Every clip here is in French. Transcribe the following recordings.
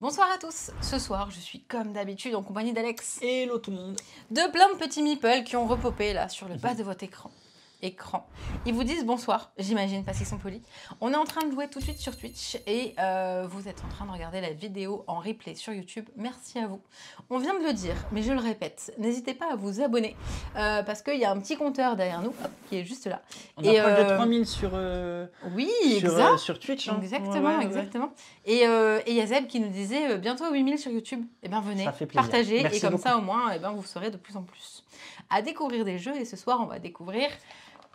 Bonsoir à tous, ce soir je suis comme d'habitude en compagnie d'Alex, Hello tout le monde. de plein de petits meeples qui ont repopé là sur le bas de votre écran. Ils vous disent bonsoir, j'imagine, parce qu'ils sont polis. On est en train de jouer tout de suite sur Twitch et vous êtes en train de regarder la vidéo en replay sur YouTube. Merci à vous. On vient de le dire, mais je le répète, n'hésitez pas à vous abonner parce qu'il y a un petit compteur derrière nous hop, qui est juste là. On approche de 3000 sur, oui, exact. sur Twitch. Hein. Exactement, Ouais. exactement. Et il y a Zeb qui nous disait bientôt 8000 sur YouTube. Eh bien, venez, Ça fait plaisir. partagez Merci et comme beaucoup. ça, au moins, eh ben, vous serez de plus en plus à découvrir des jeux. Et ce soir, on va découvrir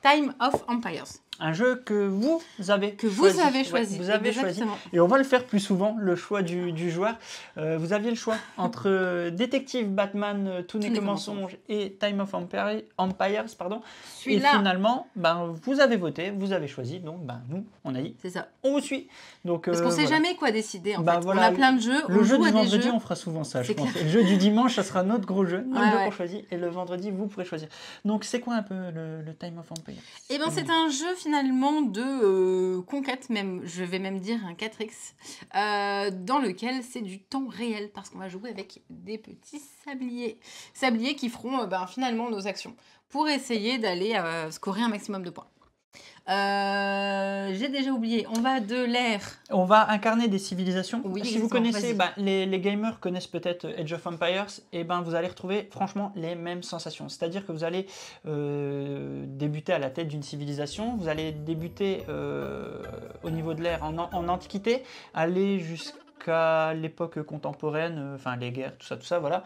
Time of Empires. Un jeu que vous avez choisi. Vous avez choisi. Ouais, vous avez choisi. Et on va le faire plus souvent, le choix du joueur. Vous aviez le choix entre Détective Batman, Tout n'est que mensonge et Time of Empires. Pardon. Et finalement, vous avez voté, vous avez choisi. Donc, nous, on a dit. C'est ça. On vous suit. Donc, parce qu'on ne sait jamais quoi décider. En fait. Voilà, on a plein de jeux. Le jeu du vendredi, on fera souvent ça, je pense. Le jeu du dimanche, ça sera notre gros jeu. Un jeu qu'on choisit. Et le vendredi, vous pourrez choisir. Donc, c'est quoi un peu le Time of Empires? Eh bien, c'est un jeu finalement de conquête, même, je vais même dire un 4X, dans lequel c'est du temps réel, parce qu'on va jouer avec des petits sabliers. Sabliers qui feront finalement nos actions, pour essayer d'aller scorer un maximum de points. J'ai déjà oublié, on va de l'ère. On va incarner des civilisations. Oui, si vous connaissez, les gamers connaissent peut-être Age of Empires, et vous allez retrouver franchement les mêmes sensations. C'est-à-dire que vous allez débuter à la tête d'une civilisation, vous allez débuter au niveau de l'ère en Antiquité, aller jusqu'à l'époque contemporaine, enfin les guerres, tout ça, voilà.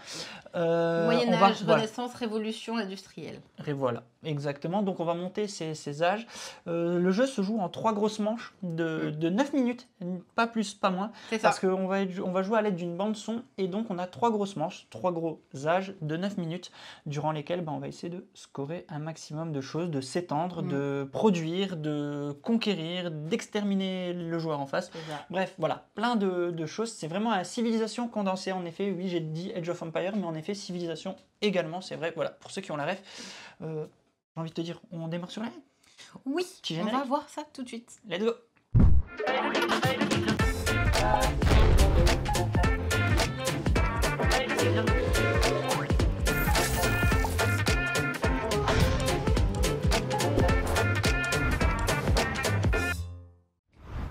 Moyen-Âge, Renaissance, Révolution industrielle. Et voilà, exactement. Donc on va monter ces âges. Le jeu se joue en 3 grosses manches de 9 minutes, pas plus, pas moins. Parce qu'on va jouer à l'aide d'une bande son, et donc on a 3 grosses manches, 3 gros âges de 9 minutes, durant lesquels on va essayer de scorer un maximum de choses, de s'étendre, de produire, de conquérir, d'exterminer le joueur en face. Bref, voilà, plein de choses. C'est vraiment la civilisation condensée, en effet. Oui, j'ai dit Age of Empires, mais en effet, civilisation également, c'est vrai. Voilà, pour ceux qui ont la ref, j'ai envie de te dire, on démarre sur la ref? Oui, on va voir ça tout de suite. Let's go.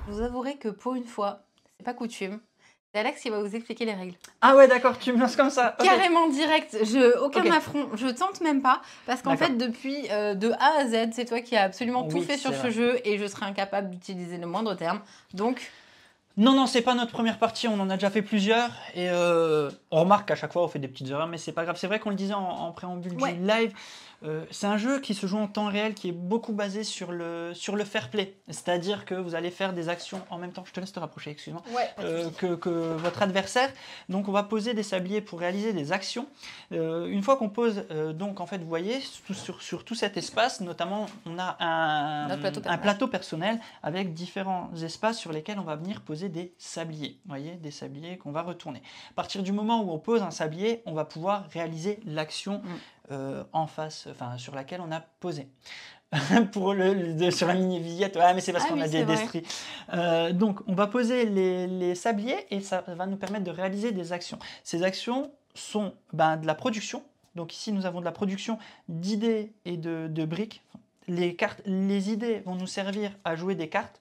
Je vous avouerai que pour une fois, c'est pas coutume. C'est Alex qui va vous expliquer les règles. Ah ouais, d'accord, tu me lances comme ça. Carrément direct, aucun affront, je tente même pas, parce qu'en fait, depuis de A à Z, c'est toi qui as absolument tout fait sur ce jeu, et je serais incapable d'utiliser le moindre terme, donc... Non, c'est pas notre première partie, on en a déjà fait plusieurs, et on remarque qu'à chaque fois on fait des petites erreurs, mais c'est pas grave. C'est vrai qu'on le disait en préambule du live, c'est un jeu qui se joue en temps réel, qui est beaucoup basé sur le fair play. C'est-à-dire que vous allez faire des actions en même temps, je te laisse te rapprocher, excuse-moi, que votre adversaire. Donc on va poser des sabliers pour réaliser des actions. Une fois qu'on pose, donc en fait vous voyez, sur tout cet espace, notamment on a un plateau personnel avec différents espaces sur lesquels on va venir poser des sabliers. Vous voyez, des sabliers qu'on va retourner. À partir du moment où on pose un sablier, on va pouvoir réaliser l'action en face, enfin sur laquelle on a posé. Sur la mini-visiette, mais c'est parce qu'on a des destries. Donc on va poser les sabliers, et ça va nous permettre de réaliser des actions. Ces actions sont de la production. Donc ici nous avons de la production d'idées et de briques. Les idées vont nous servir à jouer des cartes.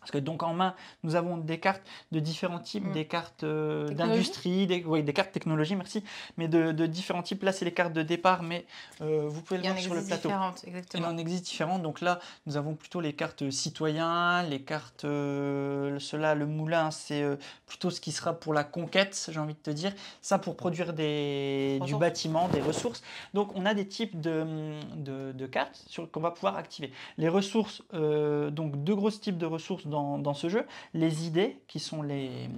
Parce que donc en main, nous avons des cartes de différents types, des cartes d'industrie, des cartes technologie, merci, mais de différents types. Là, c'est les cartes de départ, mais vous pouvez le voir sur le plateau. Il en existe différentes. Donc là, nous avons plutôt les cartes citoyens, les cartes, le moulin, c'est plutôt ce qui sera pour la conquête, j'ai envie de te dire. Ça pour produire du bâtiment, des ressources. Donc on a des types de cartes qu'on va pouvoir activer. Les ressources, donc 2 gros types de ressources dans ce jeu, les idées qui sont les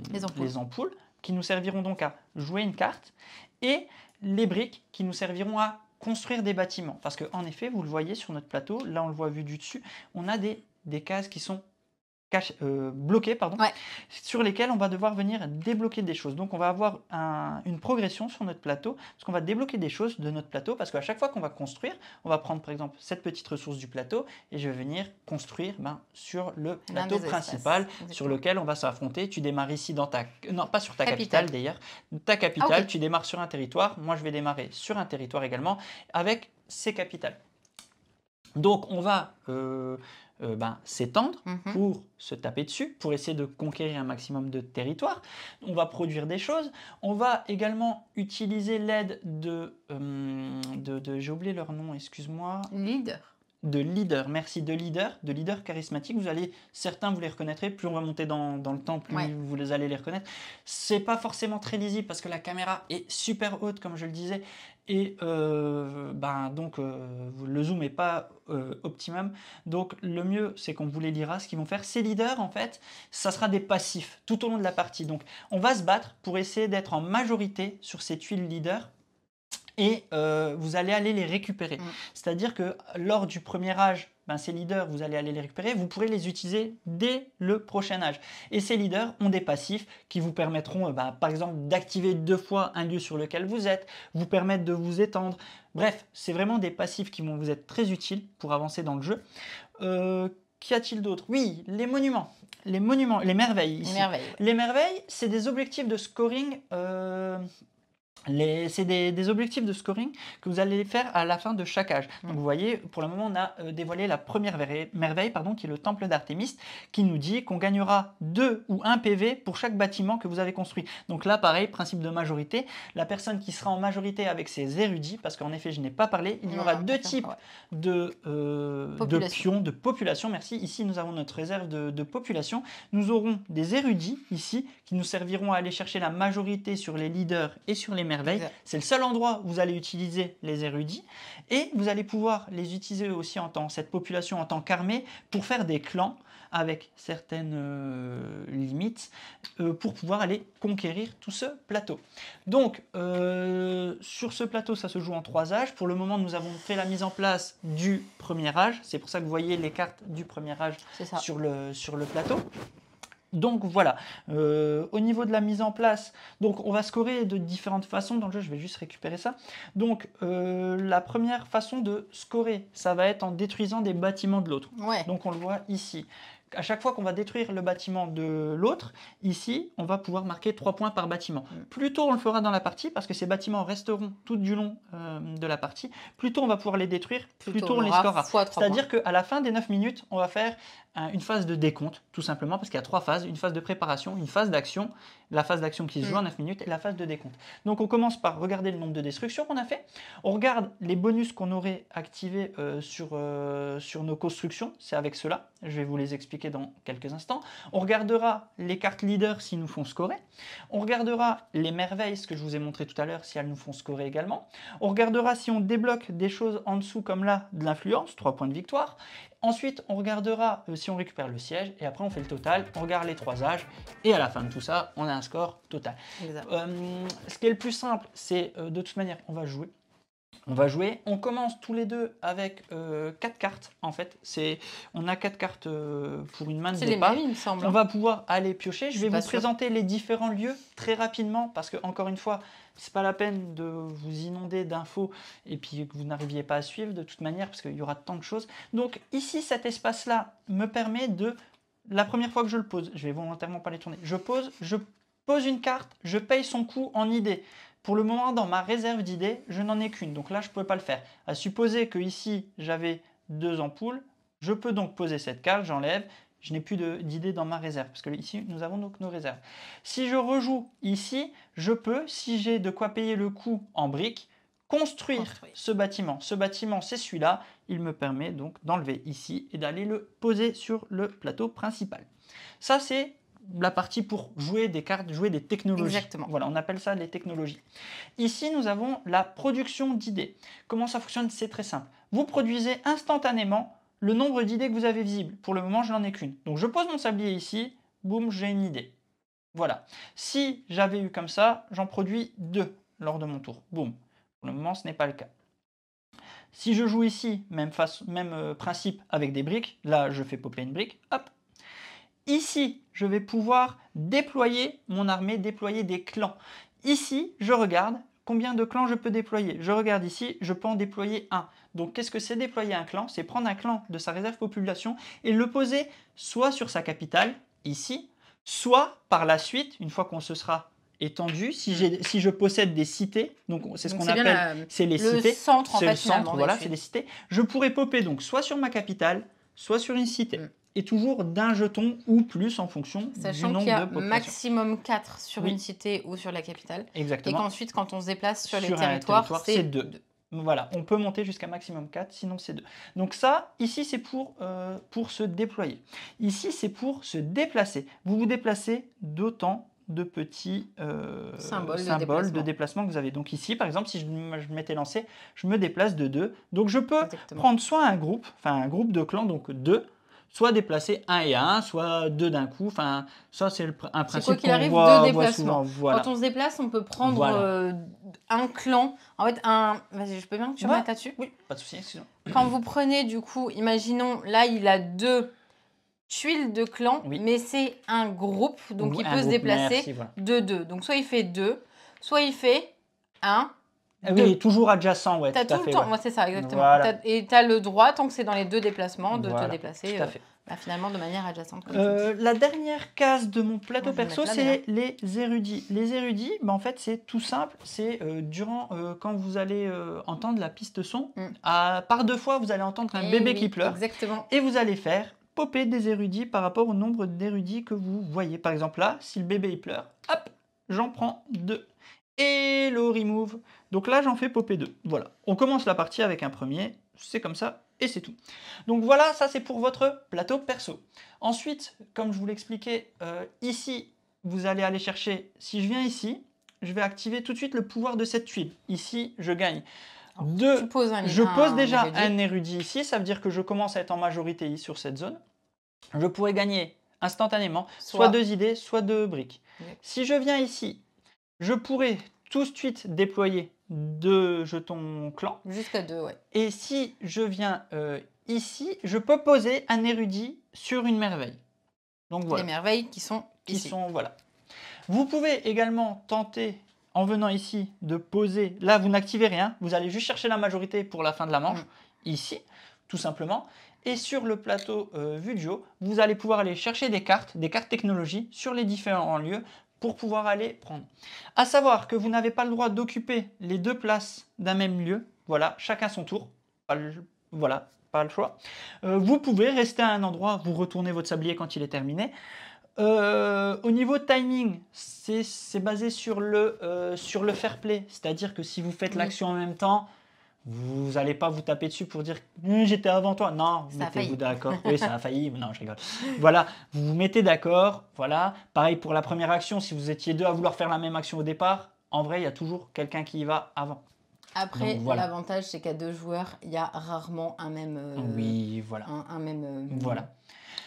ampoules qui nous serviront donc à jouer une carte, et les briques qui nous serviront à construire des bâtiments, parce qu'en effet vous le voyez sur notre plateau, là on le voit vu du dessus, on a des cases qui sont bloqués, pardon, Ouais. sur lesquels on va devoir venir débloquer des choses. Donc on va avoir une progression sur notre plateau, parce qu'on va débloquer des choses de notre plateau, parce qu'à chaque fois qu'on va construire, on va prendre par exemple cette petite ressource du plateau, et je vais venir construire sur le plateau principal, sur lequel on va s'affronter. Tu démarres ici dans ta... Non, pas sur ta capitale d'ailleurs. Ta capitale, okay. Tu démarres sur un territoire. Moi, je vais démarrer sur un territoire également, avec ces capitales. Donc on va s'étendre pour se taper dessus, pour essayer de conquérir un maximum de territoire. On va produire des choses. On va également utiliser l'aide j'ai oublié leur nom, excuse-moi. De leader, merci, de leader charismatique. Certains vous les reconnaîtrez, plus on va monter dans le temps, plus vous allez les reconnaître. C'est pas forcément très lisible parce que la caméra est super haute, comme je le disais, et donc le zoom n'est pas optimum. Donc le mieux, c'est qu'on vous les lira. Ce qu'ils vont faire, ces leaders, en fait, ça sera des passifs tout au long de la partie. Donc on va se battre pour essayer d'être en majorité sur ces tuiles leaders. Et vous allez aller les récupérer. C'est-à-dire que lors du premier âge, ces leaders, vous allez aller les récupérer, vous pourrez les utiliser dès le prochain âge. Et ces leaders ont des passifs qui vous permettront, par exemple, d'activer 2 fois un lieu sur lequel vous êtes, vous permettre de vous étendre. Bref, c'est vraiment des passifs qui vont vous être très utiles pour avancer dans le jeu. Qu'y a-t-il d'autre? Oui, les monuments. Les merveilles ici. Les merveilles, c'est des objectifs de scoring... c'est des objectifs de scoring que vous allez faire à la fin de chaque âge. Donc vous voyez, pour le moment, on a dévoilé la première merveille, qui est le temple d'Artémis, qui nous dit qu'on gagnera 2 ou 1 PV pour chaque bâtiment que vous avez construit. Donc là, pareil, principe de majorité. La personne qui sera en majorité avec ses érudits, parce qu'en effet, je n'ai pas parlé, il y aura 2 types de pions, de population. Merci. Ici, nous avons notre réserve de population. Nous aurons des érudits, ici, qui nous serviront à aller chercher la majorité sur les leaders et sur les merveilles. C'est le seul endroit où vous allez utiliser les érudits et vous allez pouvoir les utiliser aussi cette population en tant qu'armée pour faire des clans avec certaines limites pour pouvoir aller conquérir tout ce plateau. Donc sur ce plateau, ça se joue en 3 âges. Pour le moment, nous avons fait la mise en place du premier âge. C'est pour ça que vous voyez les cartes du premier âge sur le plateau. Donc voilà, au niveau de la mise en place, donc on va scorer de différentes façons dans le jeu, je vais juste récupérer ça. Donc la première façon de scorer, ça va être en détruisant des bâtiments de l'autre. Donc on le voit ici. À chaque fois qu'on va détruire le bâtiment de l'autre, ici, on va pouvoir marquer 3 points par bâtiment. Plus tôt on le fera dans la partie, parce que ces bâtiments resteront tout du long de la partie, plus tôt on va pouvoir les détruire, plus tôt on les scorera. C'est-à-dire qu'à la fin des 9 minutes, on va faire une phase de décompte, tout simplement, parce qu'il y a 3 phases, une phase de préparation, une phase d'action, la phase d'action qui se joue en 9 minutes, et la phase de décompte. Donc on commence par regarder le nombre de destructions qu'on a fait, on regarde les bonus qu'on aurait activés sur nos constructions, c'est avec cela, je vais vous les expliquer dans quelques instants. On regardera les cartes leaders s'ils nous font scorer, on regardera les merveilles, ce que je vous ai montré tout à l'heure, si elles nous font scorer également, on regardera si on débloque des choses en dessous comme là, de l'influence, 3 points de victoire. Ensuite, on regardera si on récupère le siège, et après on fait le total, on regarde les 3 âges, et à la fin de tout ça, on a un score total. Ce qui est le plus simple, c'est de toute manière, on va jouer. On commence tous les deux avec 4 cartes, en fait. On a 4 cartes pour une main de départ. C'est les mêmes, il me semble. On va pouvoir aller piocher. Je vais vous présenter les différents lieux très rapidement, parce que, encore une fois, c'est pas la peine de vous inonder d'infos et puis que vous n'arriviez pas à suivre de toute manière, parce qu'il y aura tant de choses. Donc ici, cet espace-là me permet la première fois que je le pose, je vais volontairement pas les tourner, je pose une carte, je paye son coût en idée. Pour le moment, dans ma réserve d'idées, je n'en ai qu'une, donc là, je ne pouvais pas le faire. À supposer que ici, j'avais 2 ampoules, je peux donc poser cette carte, j'enlève, je n'ai plus d'idées dans ma réserve, parce que ici, nous avons donc nos réserves. Si je rejoue ici, je peux, si j'ai de quoi payer le coût en briques, construire ce bâtiment. Ce bâtiment, c'est celui-là, il me permet donc d'enlever ici et d'aller le poser sur le plateau principal. Ça, c'est la partie pour jouer des cartes, jouer des technologies. Exactement. Voilà, on appelle ça les technologies. Ici, nous avons la production d'idées. Comment ça fonctionne? C'est très simple. Vous produisez instantanément le nombre d'idées que vous avez visibles. Pour le moment, je n'en ai qu'une. Donc, je pose mon sablier ici, boum, j'ai une idée. Voilà. Si j'avais eu comme ça, j'en produis 2 lors de mon tour. Boum. Pour le moment, ce n'est pas le cas. Si je joue ici, même principe avec des briques, là, je fais popper une brique, hop. Ici, je vais pouvoir déployer mon armée, déployer des clans. Ici, je regarde combien de clans je peux déployer. Je regarde ici, je peux en déployer un. Donc, qu'est-ce que c'est déployer un clan? C'est prendre un clan de sa réserve population et le poser soit sur sa capitale, ici, soit par la suite, une fois qu'on se sera étendu, si je possède des cités, donc c'est ce qu'on appelle, c'est les cités. Centre, en c'est fait, le centre, voilà, c'est les cités. Je pourrais popper donc soit sur ma capitale, soit sur une cité. Et toujours d'un jeton ou plus en fonction Sachant du nombre qu'il y a de populations. maximum 4 sur une cité ou sur la capitale. Exactement. Et qu'ensuite, quand on se déplace sur les territoires, c'est 2. Voilà, on peut monter jusqu'à maximum 4, sinon c'est 2. Donc ça, ici, c'est pour se déployer. Ici, c'est pour se déplacer. Vous vous déplacez d'autant de petits symboles de déplacement que vous avez. Donc ici, par exemple, si je m'étais lancé, je me déplace de 2. Donc je peux prendre soit un groupe de clans, donc 2, soit déplacer 1 et 1, soit 2 d'un coup. Enfin, ça, c'est un principe qu'on voit souvent. Voilà. Quand on se déplace, on peut prendre un clan. En fait, vas-y, je peux bien que tu remettes là-dessus? Oui, pas de souci. Excusez-moi. Quand vous prenez, du coup, imaginons, là, il a 2 tuiles de clan, mais c'est un groupe, donc il peut se déplacer de 2. Donc, soit il fait 2, soit il fait 1. Oui, toujours adjacent, ouais. Tu as tout le temps, c'est ça, exactement. Voilà. Et tu as le droit, tant que c'est dans les 2 déplacements, de te déplacer finalement de manière adjacente. La dernière case de mon plateau perso, c'est les érudits. Les érudits, en fait, c'est tout simple. C'est quand vous allez entendre la piste son, par 2 fois, vous allez entendre un bébé qui pleure. Exactement. Et vous allez faire popper des érudits par rapport au nombre d'érudits que vous voyez. Par exemple, là, si le bébé il pleure, hop, j'en prends 2. Et le remove. Donc là, j'en fais popper 2. Voilà. On commence la partie avec un premier. C'est comme ça et c'est tout. Donc voilà, ça c'est pour votre plateau perso. Ensuite, comme je vous l'expliquais, ici, vous allez aller chercher. Si je viens ici, je vais activer tout de suite le pouvoir de cette tuile. Ici, je gagne. Je pose déjà un érudit ici. Ça veut dire que je commence à être en majorité sur cette zone. Je pourrais gagner instantanément soit 2 idées, soit 2 briques. Si je viens ici, je pourrais tout de suite déployer 2 jetons clan. Jusqu'à 2, ouais. Et si je viens ici, je peux poser un érudit sur une merveille. Donc voilà. Les merveilles qui sont ici. Voilà. Vous pouvez également tenter, en venant ici, de poser. Là, vous n'activez rien. Vous allez juste chercher la majorité pour la fin de la manche. Ici, tout simplement. Et sur le plateau vue de jeu, vous allez pouvoir aller chercher des cartes technologie sur les différents lieux pour pouvoir aller prendre. À savoir que vous n'avez pas le droit d'occuper les 2 places d'un même lieu. Voilà, chacun son tour. Voilà, pas le choix. Vous pouvez rester à un endroit, vous retournez votre sablier quand il est terminé. Au niveau timing, c'est basé sur le fair play. C'est-à-dire que si vous faites l'action en même temps, vous n'allez pas vous taper dessus pour dire j'étais avant toi. Non, mettez-vous d'accord. Oui, ça a failli. Non, je rigole. Voilà, vous vous mettez d'accord. Voilà. Pareil pour la première action. Si vous étiez 2 à vouloir faire la même action au départ, en vrai, il y a toujours quelqu'un qui y va avant. Après, l'avantage, c'est qu'à 2 joueurs, il y a rarement un même. Un même.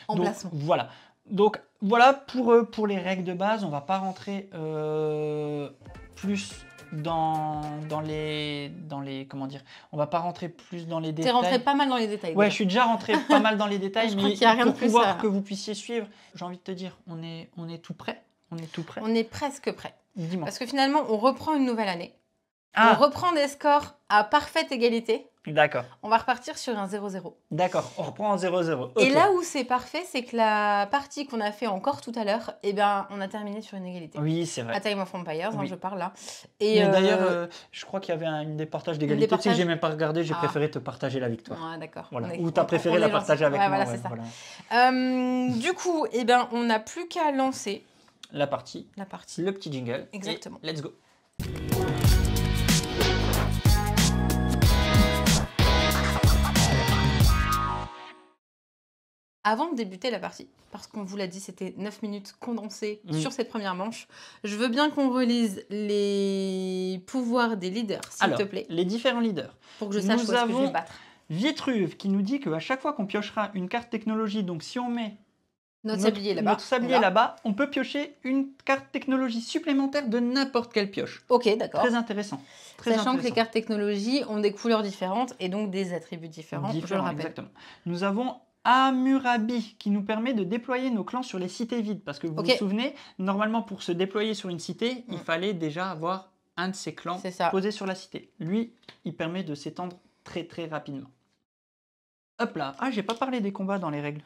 Emplacement. Donc, voilà. Donc voilà pour les règles de base. On va pas rentrer plus dans les comment dire, on va pas rentrer plus dans les détails. T'es rentré pas mal dans les détails. Ouais, je suis déjà rentré pas mal dans les détails, mais pour pouvoir que vous puissiez suivre, j'ai envie de te dire, on est tout prêt. On est presque prêt. Dis-moi. Parce que finalement, on reprend une nouvelle année. On reprend des scores à parfaite égalité. D'accord. On va repartir sur un 0-0. D'accord, on reprend en 0-0. Okay. Et là où c'est parfait, c'est que la partie qu'on a fait encore tout à l'heure, on a terminé sur une égalité. Oui, c'est vrai. À Time of Empires, je parle là. Et d'ailleurs, je crois qu'il y avait une des partages d'égalité. Tu sais que j'ai même pas regardé, j'ai préféré te partager la victoire. Ah, d'accord. Voilà. Ou tu as préféré la partager avec moi. Voilà, c'est ça. Du coup, on n'a plus qu'à lancer la partie. Le petit jingle. Exactement. Et let's go. Avant de débuter la partie, parce qu'on vous l'a dit, c'était 9 minutes condensées sur cette première manche, je veux bien qu'on relise les pouvoirs des leaders, s'il te plaît. Les différents leaders. Pour que je sache où est-ce que je vais battre. Vitruve qui nous dit qu'à chaque fois qu'on piochera une carte technologie, donc si on met notre sablier là-bas, on peut piocher une carte technologie supplémentaire de n'importe quelle pioche. Ok, d'accord. Très intéressant. Sachant que les cartes technologie ont des couleurs différentes et donc des attributs différents, je le rappelle. Exactement. Nous avons Hammurabi qui nous permet de déployer nos clans sur les cités vides. Parce que vous vous souvenez, normalement pour se déployer sur une cité, il fallait déjà avoir un de ces clans posé sur la cité. Lui, il permet de s'étendre très très rapidement. Hop là. Ah, j'ai pas parlé des combats dans les règles.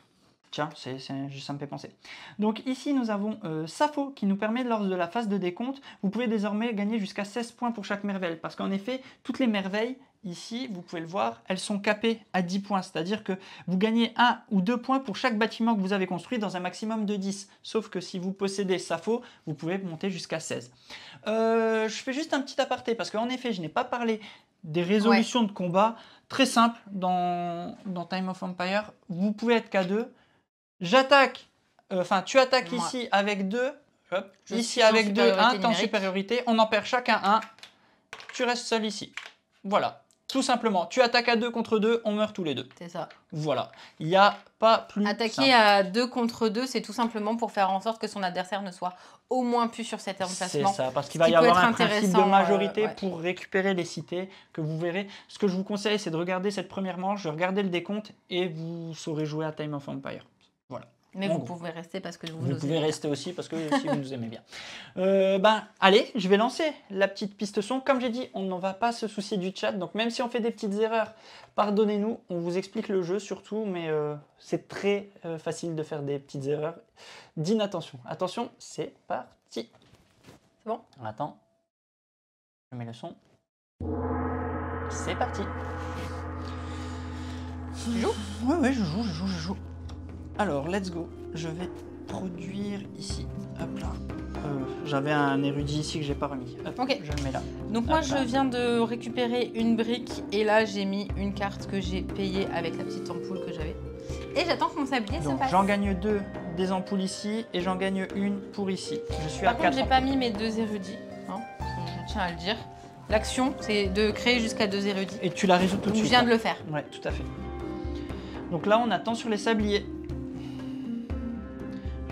Tiens, ça me fait penser. Donc ici, nous avons Sappho qui nous permet, lors de la phase de décompte, vous pouvez désormais gagner jusqu'à 16 points pour chaque merveille. Parce qu'en effet, toutes les merveilles, ici, vous pouvez le voir, elles sont capées à 10 points. C'est-à-dire que vous gagnez 1 ou 2 points pour chaque bâtiment que vous avez construit dans un maximum de 10. Sauf que si vous possédez Sappho, vous pouvez monter jusqu'à 16. Je fais juste un petit aparté parce qu'en effet, je n'ai pas parlé des résolutions de combat. Très simple dans Time of Empire. Vous pouvez être qu'à 2. J'attaque, tu attaques ici avec 2, ici avec 2, 1, t'es en supériorité, on en perd chacun 1, tu restes seul ici. Voilà, tout simplement, tu attaques à 2 contre 2, on meurt tous les deux. C'est ça. Voilà, il n'y a pas plus Attaquer simple. à 2 contre 2, c'est tout simplement pour faire en sorte que son adversaire ne soit au moins plus sur cet emplacement. C'est ça, parce qu'il va y avoir un principe de majorité pour récupérer les cités que vous verrez. Ce que je vous conseille, c'est de regarder cette première manche, de regarder le décompte et vous saurez jouer à Time of Empire. Voilà. Mais vous pouvez rester parce que vous pouvez rester aussi parce que si vous nous aimez bien. Allez, je vais lancer la petite piste son. Comme j'ai dit, on n'en va pas se soucier du chat. Donc même si on fait des petites erreurs, pardonnez-nous. On vous explique le jeu surtout, mais c'est très facile de faire des petites erreurs d'inattention. Attention, c'est parti. C'est bon? Attends, je mets le son. C'est parti. Tu joues? Ouais, je joue. Alors, let's go. Je vais produire ici. Hop là. J'avais un érudit ici que j'ai pas remis. Hop, je le mets là. Donc moi, je viens de récupérer une brique et là, j'ai mis une carte que j'ai payée avec la petite ampoule que j'avais. Et j'attends que mon sablier se passe. J'en gagne 2 des ampoules ici et j'en gagne une pour ici. Je suis Par contre, j'ai pas mis mes 2 érudits. Hein, je tiens à le dire. L'action, c'est de créer jusqu'à 2 érudits. Et tu la résous tout de suite. Je viens de le faire. Ouais, tout à fait. Donc là, on attend sur les sabliers.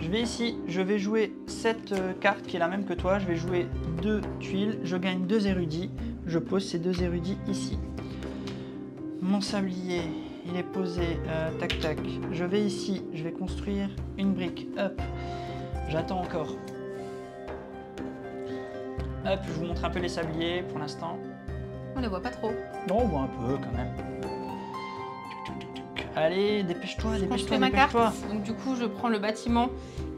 Je vais ici, je vais jouer cette carte qui est la même que toi. Je vais jouer 2 tuiles, je gagne 2 érudits. Je pose ces 2 érudits ici. Mon sablier, il est posé, tac tac. Je vais ici, je vais construire une brique. Hop, j'attends encore. Hop, je vous montre un peu les sabliers pour l'instant. On ne les voit pas trop. Non, on voit un peu quand même. Allez, dépêche-toi, dépêche-toi, ma carte. dépêche-toi. Donc du coup, je prends le bâtiment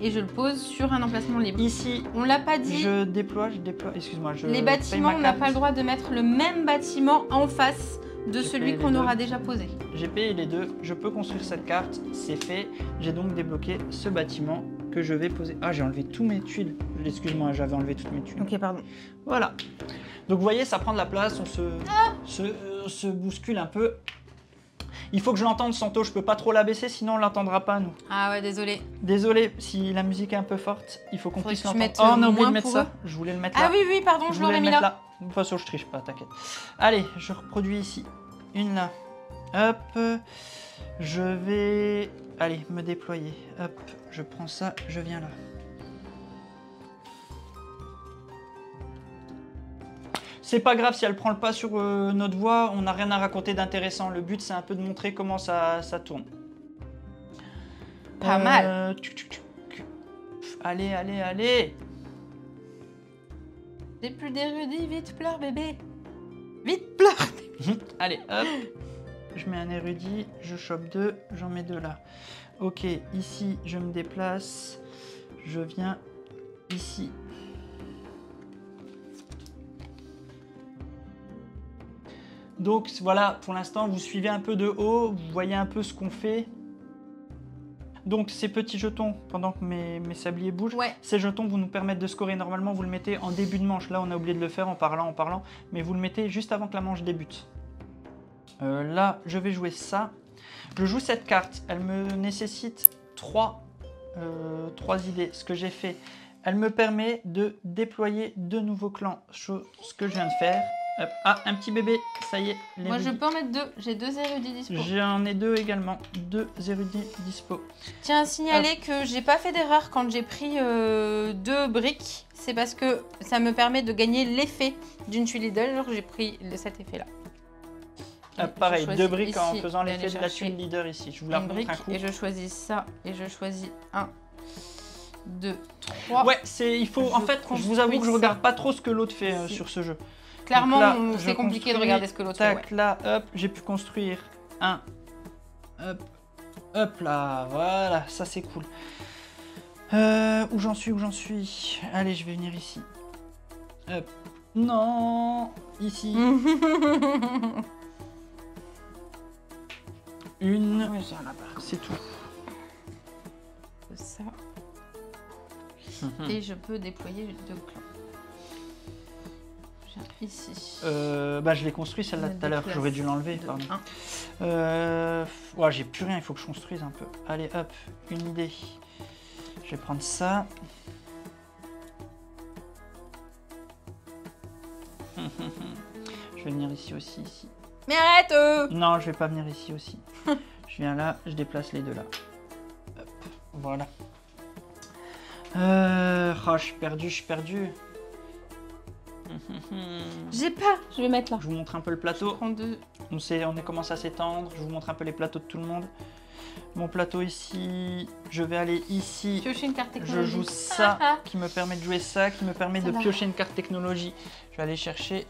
et je le pose sur un emplacement libre. Ici, on l'a pas dit. Je déploie, excuse-moi. Les bâtiments, on n'a pas le droit de mettre le même bâtiment en face de celui qu'on aura déjà posé. J'ai payé les 2, je peux construire cette carte, c'est fait. J'ai donc débloqué ce bâtiment que je vais poser. Ah, j'ai enlevé tous mes tuiles. Excuse-moi, j'avais enlevé toutes mes tuiles. Ok, pardon. Voilà. Donc vous voyez, ça prend de la place, on se bouscule un peu. Il faut que je l'entende, Santo, je peux pas trop la baisser, sinon on l'entendra pas, nous. Ah ouais, désolé. Désolé, si la musique est un peu forte, il faut qu'on puisse l'entendre. Oh, on a oublié de mettre ça. Je voulais le mettre là. Ah oui, pardon, je l'aurais mis là. De toute façon, je triche pas, t'inquiète. Allez, je reproduis ici. Une là. Hop. Je vais... Allez, me déployer. Hop, je prends ça, je viens là. C'est pas grave si elle prend le pas sur notre voix, on n'a rien à raconter d'intéressant. Le but, c'est un peu de montrer comment ça tourne. Pas mal. Allez, allez, allez. J'ai plus d'érudits, vite pleure bébé. Vite pleure. Allez, hop. Je mets un érudit, je chope 2, j'en mets 2 là. Ok, ici, je me déplace. Je viens ici. Donc voilà, pour l'instant, vous suivez un peu de haut, vous voyez un peu ce qu'on fait. Donc ces petits jetons, pendant que mes sabliers bougent, ces jetons vous nous permettent de scorer. Normalement, vous le mettez en début de manche. Là, on a oublié de le faire en parlant, mais vous le mettez juste avant que la manche débute. Là, je vais jouer ça. Je joue cette carte. Elle me nécessite 3 idées. Ce que j'ai fait, elle me permet de déployer 2 nouveaux clans. Chose que je viens de faire. Hop. Ah, un petit bébé, ça y est. Moi, je peux en mettre 2. J'ai 2 érudits dispo. J'en ai 2 également. 2 érudits dispo. Tiens à signaler que j'ai pas fait d'erreur quand j'ai pris 2 briques. C'est parce que ça me permet de gagner l'effet d'une tuile idole. Alors j'ai pris cet effet-là. pareil, choisis 2 briques en ici faisant d'aller l'effet de la chercher tuile leader ici. Je vous la une remontre brique un coup. et je choisis ça et je choisis 1, 2, 3. Ouais, il faut. En fait, je vous avoue que je regarde pas trop ce que l'autre fait Ici. sur ce jeu. Clairement, là, c'est compliqué de regarder ce que l'autre fait. Tac, là, hop, j'ai pu construire un. Hop, hop là, voilà, ça c'est cool. Où j'en suis? Allez, je vais venir ici. Hop. Non, ici. Une. Ouais, j'ai un lapin. C'est tout. Ça. Et je peux déployer 2 clans. Je viens ici. Bah, je l'ai construit celle-là Je tout à l'heure, déplace j'aurais dû l'enlever, de pardon. 1. Ouais, j'ai plus rien, il faut que je construise un peu. Allez, hop, une idée. Je vais prendre ça. Je vais venir ici aussi, ici. Mais arrête Non, je vais pas venir ici aussi. Je viens là, je déplace les deux là. Hop, voilà. Oh, je suis perdu. J'ai pas. Je vais mettre là. Je vous montre un peu le plateau. Prends 2. On commence à s'étendre. Je vous montre un peu les plateaux de tout le monde. Mon plateau ici, je vais aller ici. Piocher une carte Je technologie. joue ça, qui me permet de jouer ça, qui me permet de va. piocher une carte technologie. Je vais aller chercher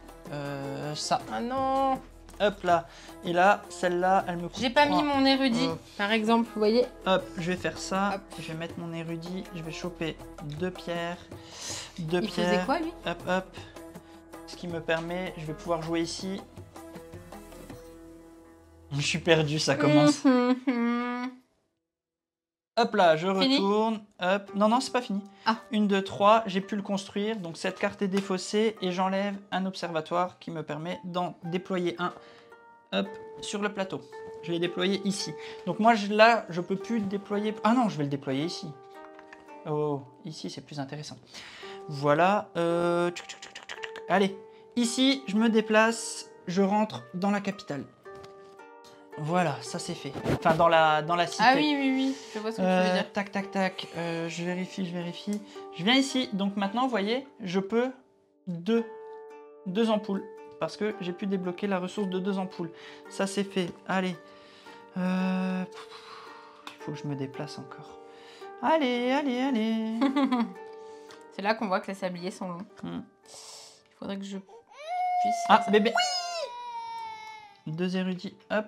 ça. Ah non. Hop là. Et là, celle-là, elle me coûte J'ai pas 3. mis mon érudit, par exemple, vous voyez. Hop, je vais faire ça. Hop. Je vais mettre mon érudit. Je vais choper 2 pierres. Il faisait quoi, lui? Hop, hop. Ce qui me permet, je vais pouvoir jouer ici. Je suis perdu, ça commence. Hop là, je Fini? retourne. Hop. Non, c'est pas fini. Ah. 1, 2, 3, j'ai pu le construire. Donc cette carte est défaussée et j'enlève un observatoire qui me permet d'en déployer un. Hop, sur le plateau. Je l'ai déployé ici. Donc moi, là, je peux plus le déployer. Ah non, je vais le déployer ici. Oh, ici, c'est plus intéressant. Voilà. Allez, ici, je me déplace. Je rentre dans la capitale. Voilà, ça c'est fait. Enfin, dans la cité. Ah oui, je vois ce que tu veux dire. Tac, je vérifie. Je viens ici. Donc maintenant, vous voyez, je peux deux ampoules. Parce que j'ai pu débloquer la ressource de 2 ampoules. Ça c'est fait. Allez. Il faut que je me déplace encore. Allez. C'est là qu'on voit que les sabliers sont longs. Il faudrait que je puisse... Ah, faire ça. bébé. 2 érudits. Hop.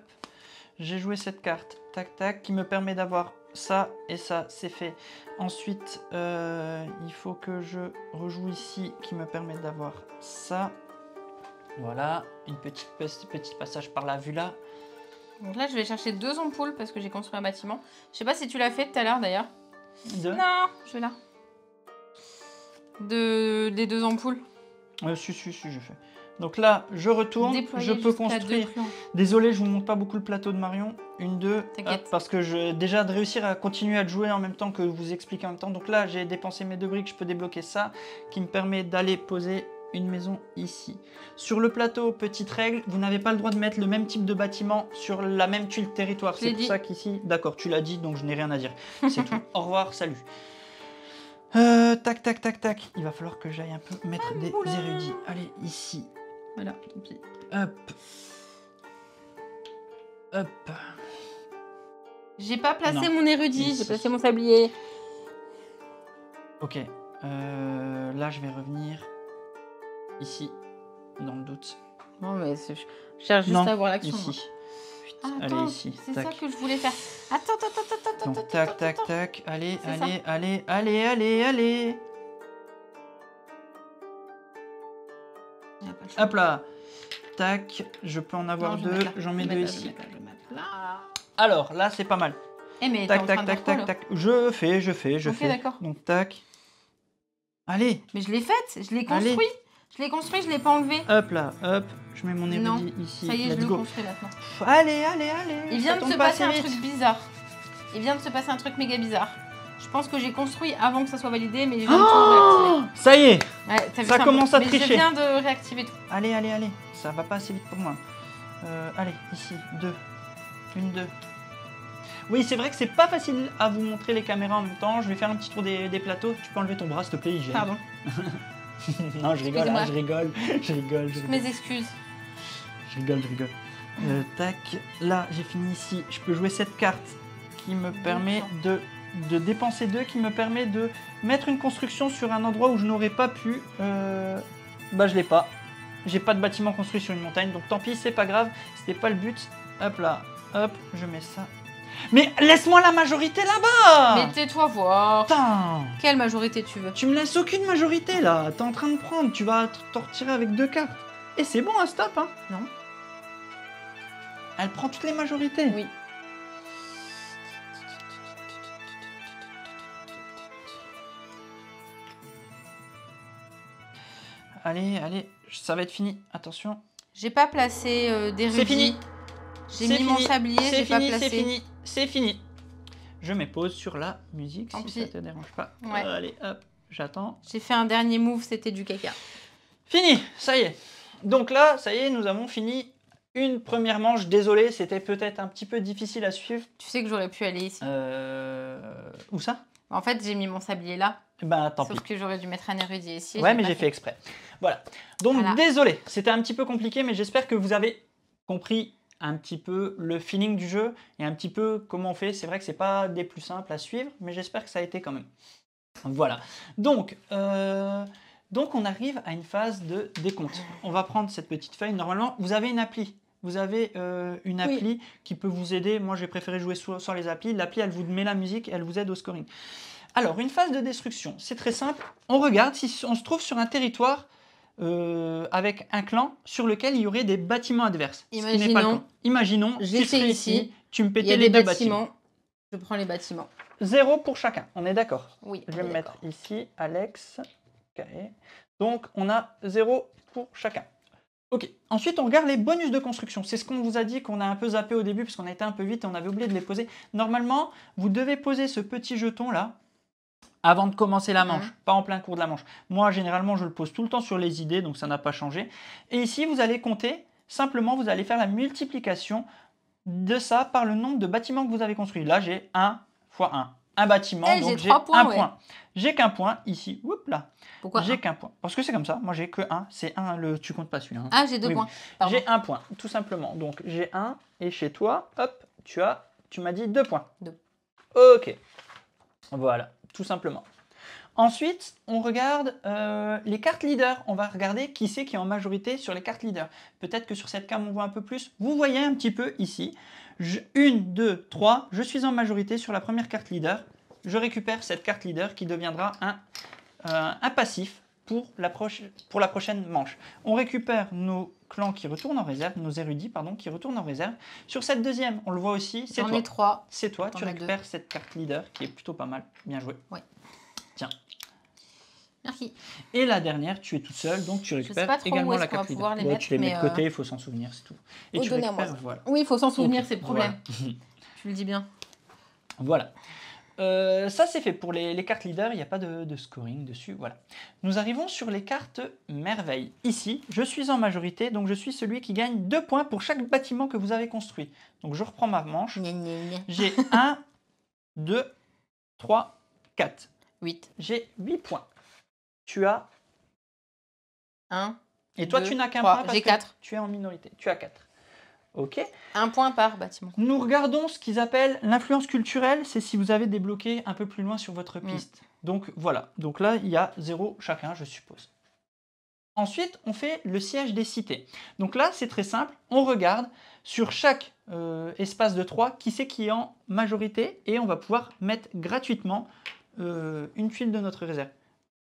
J'ai joué cette carte. Tac, qui me permet d'avoir ça et ça. C'est fait. Ensuite, il faut que je rejoue ici qui me permet d'avoir ça. Voilà, une petit passage par la vue là. Donc là, je vais chercher 2 ampoules parce que j'ai construit un bâtiment. Je sais pas si tu l'as fait tout à l'heure d'ailleurs. Non, je vais là. Des 2 ampoules. Si, je fais. Donc là, je retourne, Déployer je peux jusqu'à construire. 2 clans. Désolé, je vous montre pas beaucoup le plateau de Marion. 1, 2, T'inquiète. parce que déjà de réussir à continuer à jouer en même temps que vous expliquer en même temps. Donc là, j'ai dépensé mes 2 briques, je peux débloquer ça, qui me permet d'aller poser une maison ici. Sur le plateau, petite règle, vous n'avez pas le droit de mettre le même type de bâtiment sur la même tuile territoire. C'est pour ça qu'ici, d'accord, tu l'as dit, donc je n'ai rien à dire. C'est tout. Au revoir, salut. Tac. Il va falloir que j'aille un peu mettre des érudits. Allez, ici. Voilà, tant pis. Hop. J'ai pas placé Non. mon érudit, Ici. j'ai placé mon sablier. Ok. Là, je vais revenir ici, dans le doute. Non, mais je cherche juste Non, à avoir l'action. ici. Ah, Allez, attends, ici. c'est Tac. ça que je voulais faire. Attends. Donc, tac. Allez. C'est ça. Allez. Il y a pas le choix. Hop là. Tac. Je peux en avoir Non, je vais 2. mettre là. J'en mets Je vais 2 mettre là, ici. Je vais mettre là. Alors, là, c'est pas mal. Eh, mais t'es en train de faire quoi, là Tac. Je fais. Ok, d'accord. Donc, tac. Allez. Mais je l'ai faite, je l'ai construit. Allez. Je l'ai construit, je l'ai pas enlevé. Hop là. Hop. Je mets mon Non. érudit ici. Ça y est, je Let's le go. construis maintenant. Allez. Il Ça vient de tombe se pas passer un assez vite. truc bizarre. Il vient de se passer un truc méga bizarre. Je pense que j'ai construit avant que ça soit validé, mais je viens de tout réactiver. Ça y est. Ouais, t'as vu Ça commence à mais tricher. je viens de réactiver tout. Allez. Ça va pas assez vite pour moi. Allez, ici, 2. 1, 2. Oui, c'est vrai que c'est pas facile à vous montrer les caméras en même temps. Je vais faire un petit tour des plateaux. Tu peux enlever ton bras, s'il te plaît, il gêne. Pardon. Non, je rigole, Excusez-moi. je rigole. Mes excuses. Je rigole. Tac, là j'ai fini ici. Je peux jouer cette carte qui me permet de dépenser 2, qui me permet de mettre une construction sur un endroit où je n'aurais pas pu. Bah je l'ai pas. J'ai pas de bâtiment construit sur une montagne, donc tant pis, c'est pas grave. C'était pas le but. Hop là, hop, je mets ça. Mais laisse-moi la majorité là-bas! Mais tais-toi voir. Putain! Quelle majorité tu veux? Tu me laisses aucune majorité là. T'es en train de prendre. Tu vas t'en retirer avec 2 cartes. Et c'est bon, un stop, hein? Non. Elle prend toutes les majorités. Oui. Allez, allez, ça va être fini. Attention. J'ai pas placé des C'est fini. J'ai mis mon sablier, j'ai pas placé. C'est fini, c'est fini. Je mets pause sur la musique Tant si pis. ça te dérange pas. Ouais. Allez, hop, j'attends. J'ai fait un dernier move, c'était du caca. Fini, ça y est. Donc là, ça y est, nous avons fini une première manche. Désolé, c'était peut-être un petit peu difficile à suivre. Tu sais que j'aurais pu aller ici. Où ça? En fait, j'ai mis mon sablier là. Ben tant Sauf pis. que j'aurais dû mettre un érudit ici. Ouais, mais j'ai fait exprès. Voilà. Donc Voilà. désolé, c'était un petit peu compliqué, mais j'espère que vous avez compris un petit peu le feeling du jeu et un petit peu comment on fait. C'est vrai que c'est pas des plus simples à suivre, mais j'espère que ça a été quand même. Voilà. Donc on arrive à une phase de décompte. On va prendre cette petite feuille. Normalement, vous avez une appli. Vous avez une appli qui peut vous aider. Moi, j'ai préféré jouer sans les applis. L'appli, elle vous met la musique et elle vous aide au scoring. Alors, une phase de destruction, c'est très simple. On regarde si on se trouve sur un territoire avec un clan sur lequel il y aurait des bâtiments adverses. Imaginons, tu j'essaie serais ici. tu me Il y pétais a les des deux bâtiments. Je prends les bâtiments. 0 pour chacun, on est d'accord? Oui. Je vais me mettre ici, Alex, carré. Donc, on a 0 pour chacun. Ok, ensuite on regarde les bonus de construction. C'est ce qu'on vous a dit qu'on a un peu zappé au début parce qu'on a été un peu vite et on avait oublié de les poser. Normalement, vous devez poser ce petit jeton là avant de commencer la manche, pas en plein cours de la manche. Moi, généralement, je le pose tout le temps sur les idées, donc ça n'a pas changé. Et ici, vous allez compter, simplement, vous allez faire la multiplication de ça par le nombre de bâtiments que vous avez construits. Là, j'ai 1 fois 1. Un bâtiment, donc j'ai 1 point. J'ai qu'un point ici. Oups là. Pourquoi j'ai qu'un point? Parce que c'est comme ça. Moi, j'ai que 1. C'est 1. Tu comptes pas celui-là. Hein. Ah, j'ai 2 points. J'ai 1 point, tout simplement. Donc, j'ai 1. Et chez toi, hop, tu m'as dit 2 points. 2. Ok. Voilà, tout simplement. Ensuite, on regarde les cartes leaders. On va regarder qui c'est qui est en majorité sur les cartes leaders. Peut-être que sur cette carte, on voit un peu plus. Vous voyez un petit peu ici. 1, 2, 3. Je suis en majorité sur la première carte leader. Je récupère cette carte leader qui deviendra un passif pour la prochaine manche. On récupère nos clans qui retournent en réserve, nos érudits, pardon, qui retournent en réserve. Sur cette deuxième, on le voit aussi, c'est toi. J'en ai 3. C'est toi, tu récupères cette carte leader qui est plutôt pas mal. Bien joué. Ouais. Tiens. Merci. Et la dernière, tu es toute seule, donc tu récupères également la carte leader. Ouais, tu les mets de côté, il faut s'en souvenir, c'est tout. Et tu récupères, voilà. Oui, il faut s'en souvenir, c'est le problème. Voilà. Tu le dis bien. Voilà. Ça c'est fait pour les cartes leaders, il n'y a pas de scoring dessus, voilà. Nous arrivons sur les cartes merveilles. Ici, je suis en majorité, donc je suis celui qui gagne 2 points pour chaque bâtiment que vous avez construit. Donc je reprends ma manche. J'ai 1, 2, 3, 4. 8. J'ai 8 points. Tu as 1. Et toi, tu n'as qu'un point parce j'ai 4. que tu es en minorité. Tu as 4. Ok. 1 point par bâtiment. Nous regardons ce qu'ils appellent l'influence culturelle. C'est si vous avez débloqué un peu plus loin sur votre piste. Donc voilà. Donc là, il y a 0 chacun, je suppose. Ensuite, on fait le siège des cités. Donc là, c'est très simple. On regarde sur chaque espace de 3 qui c'est qui est en majorité et on va pouvoir mettre gratuitement une tuile de notre réserve.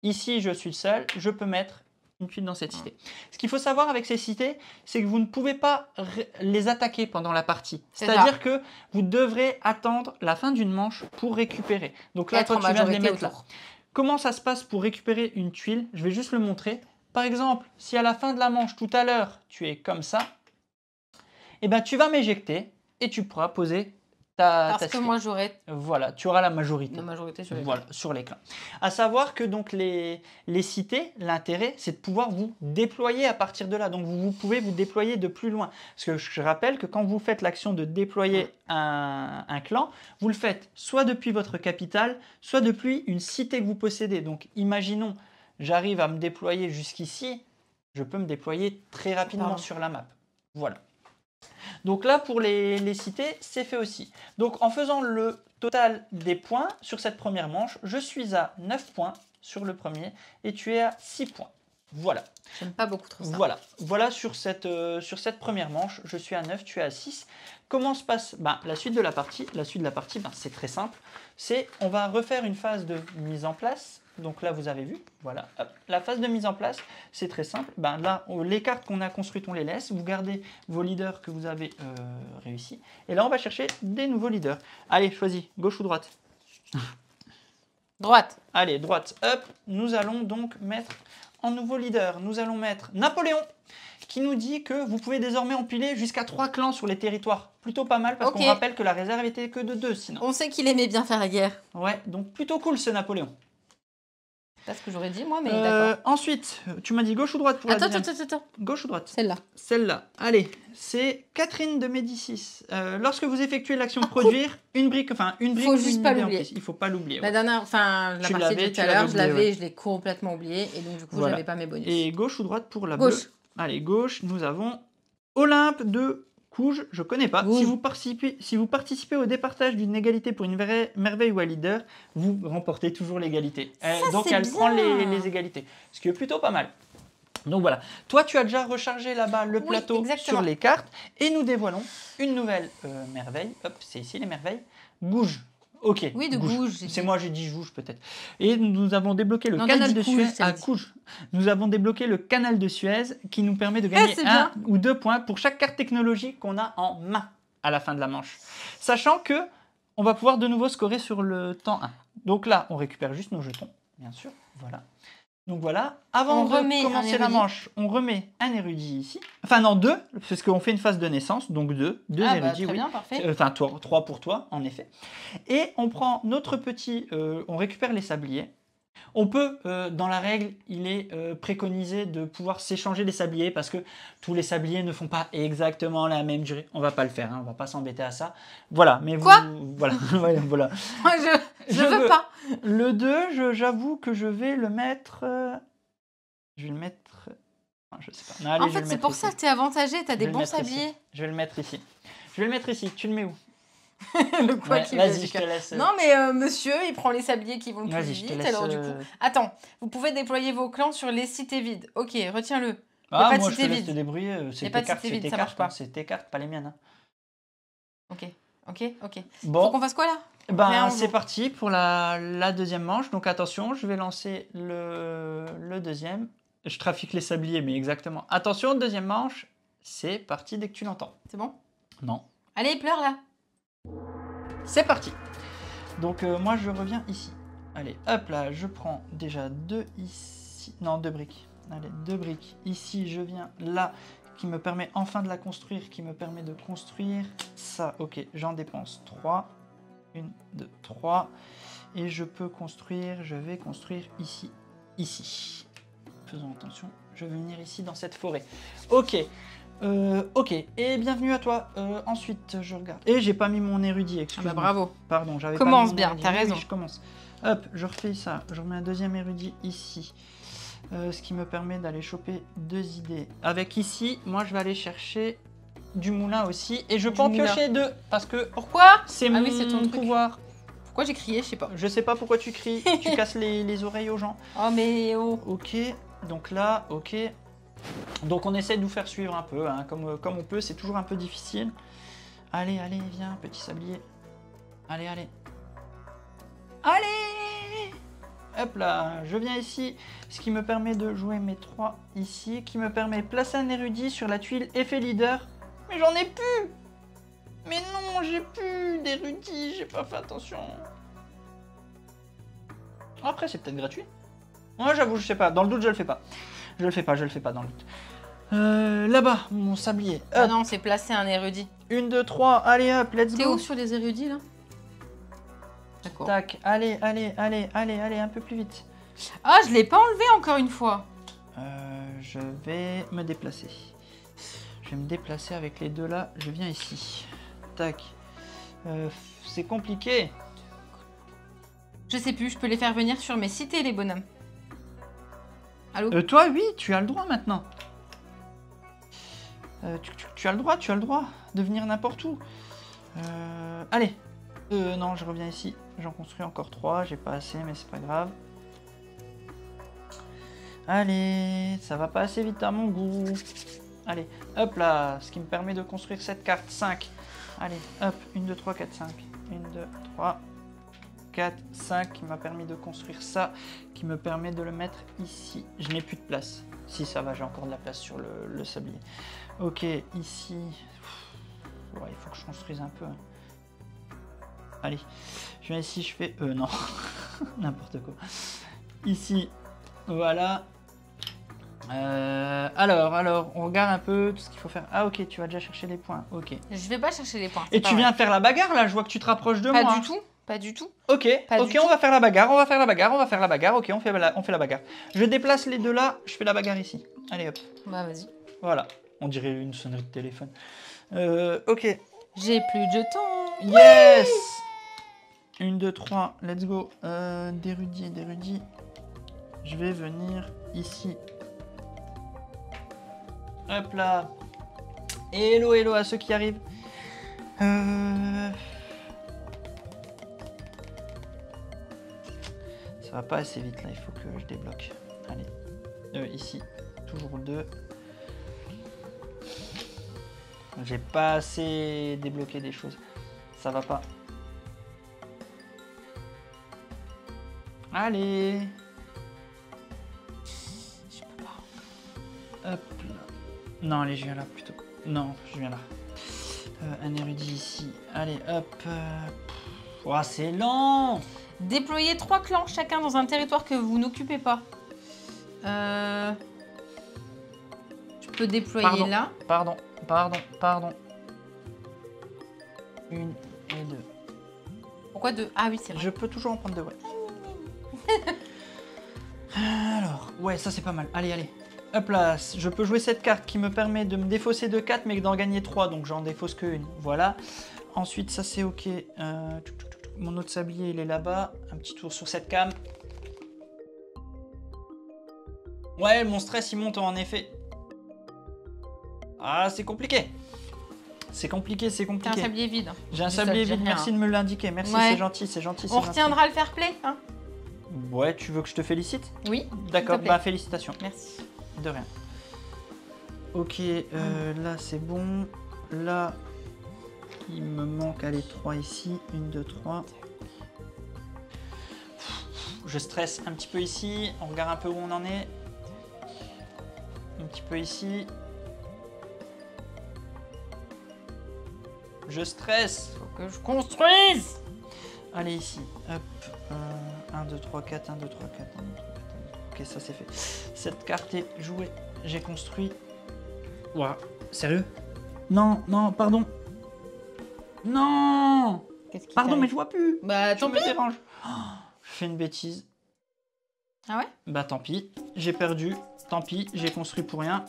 Ici, je suis seul, je peux mettre une tuile dans cette cité. Ce qu'il faut savoir avec ces cités, c'est que vous ne pouvez pas les attaquer pendant la partie. C'est-à-dire que vous devrez attendre la fin d'une manche pour récupérer. Donc là, toi, tu viens de les mettre là. Comment ça se passe pour récupérer une tuile? Je vais juste le montrer. Par exemple, si à la fin de la manche, tout à l'heure, tu es comme ça, eh ben, tu vas m'éjecter et tu pourras poser Parce que moi, j'aurai... Voilà, tu auras la majorité. La majorité sur les voilà, sur les clans. À savoir que donc les cités, l'intérêt, c'est de pouvoir vous déployer à partir de là. Donc vous pouvez vous déployer de plus loin. Parce que je rappelle que quand vous faites l'action de déployer un clan, vous le faites soit depuis votre capitale, soit depuis une cité que vous possédez. Donc imaginons, j'arrive à me déployer jusqu'ici, je peux me déployer très rapidement sur la map. Voilà. Donc là, pour les cités, c'est fait aussi. Donc en faisant le total des points sur cette première manche, je suis à 9 points sur le premier et tu es à 6 points. Voilà. J'aime pas beaucoup trop ça. Voilà sur cette première manche, je suis à 9, tu es à 6. Comment se passe la suite de la partie? La suite de la partie, c'est très simple. On va refaire une phase de mise en place. Donc là, vous avez vu, voilà. Hop. La phase de mise en place, c'est très simple. Là, les cartes qu'on a construites, on les laisse. Vous gardez vos leaders que vous avez réussi. Et là, on va chercher des nouveaux leaders. Allez, choisis, gauche ou droite? Droite. Allez, droite. Hop, nous allons donc mettre en nouveau leader. Nous allons mettre Napoléon, qui nous dit que vous pouvez désormais empiler jusqu'à 3 clans sur les territoires. Plutôt pas mal, parce qu'on rappelle que la réserve était que de 2 sinon. On sait qu'il aimait bien faire la guerre. Ouais, donc plutôt cool ce Napoléon. C'est pas ce que j'aurais dit moi, mais d'accord. Ensuite, tu m'as dit gauche ou droite pour la deuxième? Attends. Gauche ou droite? Celle-là. Celle-là. Allez, c'est Catherine de Médicis. Lorsque vous effectuez l'action de produire, une brique, faut juste pas l'oublier. Il faut pas l'oublier. La dernière, la partie de tout à l'heure, je l'avais, je l'ai complètement oublié et donc du coup, j'avais pas mes bonus. Et gauche ou droite pour la bleue? Allez, gauche, nous avons Olympe de Couge, je connais pas. Si vous participez au départage d'une égalité pour une merveille ou un leader, vous remportez toujours l'égalité. Donc elle prend les égalités, ce qui est plutôt pas mal. Donc voilà. Toi, tu as déjà rechargé là-bas le plateau sur les cartes et nous dévoilons une nouvelle merveille. Hop, c'est ici les merveilles. Gouge. Ok. Oui, de Gouge. C'est moi, j'ai dit Gouge peut-être. Et nous avons débloqué le canal de Suez à Couge. Nous avons débloqué le canal de Suez qui nous permet de gagner 1 ou 2 points pour chaque carte technologique qu'on a en main à la fin de la manche. Sachant que on va pouvoir de nouveau scorer sur le temps 1. Donc là, on récupère juste nos jetons, bien sûr. Voilà. Donc voilà, avant de commencer la manche, on remet un érudit ici. Enfin non, 2, parce qu'on fait une phase de naissance, donc 2 érudits. Très bien, parfait. Enfin 3 pour toi, en effet. Et on prend notre petit, on récupère les sabliers. On peut, dans la règle, il est préconisé de pouvoir s'échanger les sabliers parce que tous les sabliers ne font pas exactement la même durée. On va pas le faire, on va pas s'embêter à ça. Voilà, mais Quoi voilà. Voilà. Moi, je veux pas. Le 2, j'avoue que je vais le mettre... je vais le mettre... je sais pas. Non, allez, en fait, c'est pour ça que tu es avantagé, tu as des bons sabliers. Je vais le mettre ici. Je vais le mettre ici. Tu le mets où? Le quoi qu'il Vas-y, je te laisse. Non, mais monsieur, il prend les sabliers qui vont le plus vite. Laisse, alors, du coup... Attends, vous pouvez déployer vos clans sur les cités vides. Ok, retiens-le. Moi, je te laisse te débrouiller. C'est tes cartes, ça marche pas. C'est tes cartes, pas les miennes. Ok. Bon. Faut qu'on fasse quoi là? C'est parti pour la deuxième manche. Donc attention, je vais lancer le deuxième. Je trafique les sabliers, mais exactement. Attention, deuxième manche. C'est parti dès que tu l'entends. C'est bon? Non. Allez, pleure là. C'est parti. Donc moi, je reviens ici. Allez, hop là, je prends déjà 2 ici. Non, 2 briques. Allez, 2 briques. Ici, je viens là, qui me permet enfin de la construire, qui me permet de construire ça. Ok, j'en dépense 3. 1, 2, 3. Et je peux construire, je vais construire ici. Faisons attention, je vais venir ici dans cette forêt. Ok, et bienvenue à toi. Ensuite, je regarde. Et j'ai pas mis mon érudit, excuse-moi. Bravo. Pardon, j'avais Commence pas mis mon bien, érudit. t'as raison. Oui, je commence. Hop, je refais ça. Je remets un deuxième érudit ici. Ce qui me permet d'aller choper 2 idées. Avec ici, moi je vais aller chercher du moulin aussi. Et je peux en piocher 2. Parce que. Pourquoi? C'est mon ton pouvoir. Pourquoi j'ai crié? Je sais pas. Je sais pas pourquoi tu cries. Tu casses les oreilles aux gens. Oh, mais oh. Ok, donc là, ok. Donc on essaie de nous faire suivre un peu, comme on peut. C'est toujours un peu difficile. Allez, viens, petit sablier. Allez. Hop là, je viens ici, ce qui me permet de jouer mes 3 ici, qui me permet de placer un érudit sur la tuile effet leader. Mais j'en ai plus! Mais non, j'ai plus d'érudit, j'ai pas fait attention. Après, c'est peut-être gratuit. Moi, j'avoue, je sais pas. Dans le doute, je le fais pas. Je le fais pas dans le doute. Là-bas, mon sablier. Ah non, c'est placer un érudit. 1, 2, 3, allez hop, let's go. T'es où sur les érudits là? D'accord. Tac, allez, un peu plus vite. Ah, je l'ai pas enlevé encore une fois. Je vais me déplacer. Je vais me déplacer avec les 2 là. Je viens ici. Tac. C'est compliqué. Je sais plus, je peux les faire venir sur mes cités, les bonhommes. Allô? Toi, oui, tu as le droit maintenant. Tu as le droit de venir n'importe où. Allez. Non, je reviens ici. J'en construis encore 3. J'ai pas assez, mais c'est pas grave. Allez, ça va pas assez vite à mon goût. Allez, hop là. Ce qui me permet de construire cette carte. 5. Allez, hop. 1, 2, 3, 4, 5. 1, 2, 3, 4, 5. Qui m'a permis de construire ça. Qui me permet de le mettre ici. Je n'ai plus de place. Si, ça va, j'ai encore de la place sur le sablier. Ok, ici. Ouais, il faut que je construise un peu. Allez, je viens ici, je fais... non, n'importe quoi. Ici, voilà. Alors, on regarde un peu tout ce qu'il faut faire. Ah ok, tu vas déjà chercher les points, ok. Je vais pas chercher les points. Et tu viens faire la bagarre là, je vois que tu te rapproches de moi. Pas du tout, pas du tout. Ok, on va faire la bagarre, ok, on fait la bagarre. Je déplace les deux là, je fais la bagarre ici. Allez hop. Bah vas-y. Voilà, on dirait une sonnerie de téléphone. Ok. J'ai plus de temps. Yes. 1, 2, 3, let's go. D'érudit. Je vais venir ici. Hop là. Hello à ceux qui arrivent. Ça va pas assez vite là, il faut que je débloque. Allez. Ici, toujours 2. J'ai pas assez débloqué des choses. Ça va pas. Allez. Je peux pas. Hop là. Non, allez, je viens là plutôt. Non, je viens là. Un érudit ici. Allez, hop. Oh, c'est lent. Déployez 3 clans chacun dans un territoire que vous n'occupez pas. Tu peux déployer là. Pardon. 1 et 2. Pourquoi 2? Ah oui, c'est vrai. Je peux toujours en prendre 2, ouais. Alors, ouais, ça c'est pas mal. Allez. Hop là, je peux jouer cette carte qui me permet de me défausser de 4 mais d'en gagner 3, donc j'en défausse que 1. Voilà. Ensuite, ça c'est ok. Mon autre sablier, il est là-bas. Un petit tour sur cette cam. Ouais, mon stress, il monte en effet. Ah, c'est compliqué. C'est compliqué. T'as un sablier vide. J'ai un sablier vide, merci de me l'indiquer. Merci, ouais. c'est gentil. On retiendra le fair play, hein? Ouais, tu veux que je te félicite? Oui. D'accord, bah félicitations. Merci. De rien. Ok, là c'est bon. Là, il me manque, allez, 3 ici. 1, 2, 3. Je stresse un petit peu ici. On regarde un peu où on en est. Un petit peu ici. Je stresse. Faut que je construise. Allez, ici. Hop. 1, 2, 3, 4. 1, 2, 3, 4. 1, 2, 3, 4. Ok, ça c'est fait. Cette carte est jouée. J'ai construit. Ouah, sérieux? Non, pardon. Non. Pardon, mais je vois plus. Bah, tant pis. Tu me déranges. Oh, je fais une bêtise. Ah ouais? Bah, tant pis. J'ai perdu. Tant pis, j'ai construit pour rien.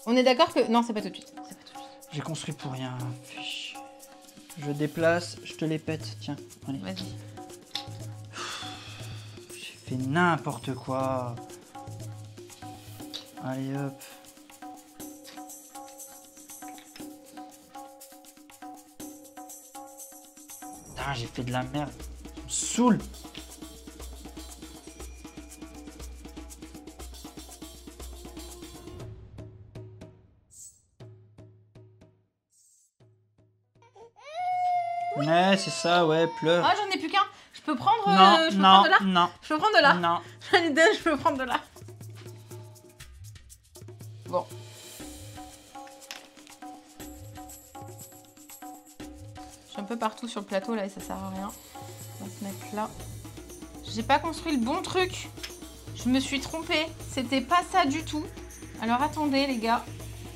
On est d'accord que... Non, c'est pas tout de suite. J'ai construit pour rien. Fiche. Je déplace, je te les pète. Tiens, allez. Vas-y. J'ai fait n'importe quoi. Allez, hop. Putain, j'ai fait de la merde. Ça me saoule. Ouais, c'est ça, ouais, pleure. Ah, j'en ai plus qu'un. Je peux prendre, non, je peux prendre de là? Non. Je peux prendre de là? Non. J'en ai deux, je peux prendre de là. Bon. Je suis un peu partout sur le plateau là et ça sert à rien. On va se mettre là. J'ai pas construit le bon truc. Je me suis trompée. C'était pas ça du tout. Alors attendez les gars.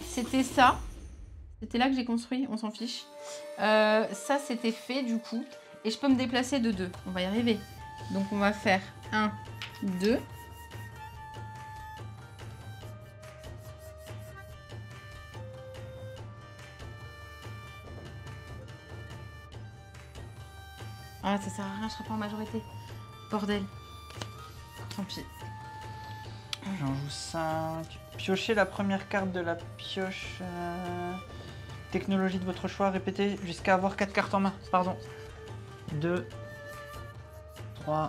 C'était ça. C'était là que j'ai construit, on s'en fiche. Ça c'était fait du coup. Et je peux me déplacer de 2. On va y arriver. Donc on va faire 1, 2. Ah, ça sert à rien, je serai pas en majorité. Bordel. Tant pis. J'en joue 5. Piochez la première carte de la pioche. Technologie de votre choix, répétez jusqu'à avoir 4 cartes en main. Pardon. 2, 3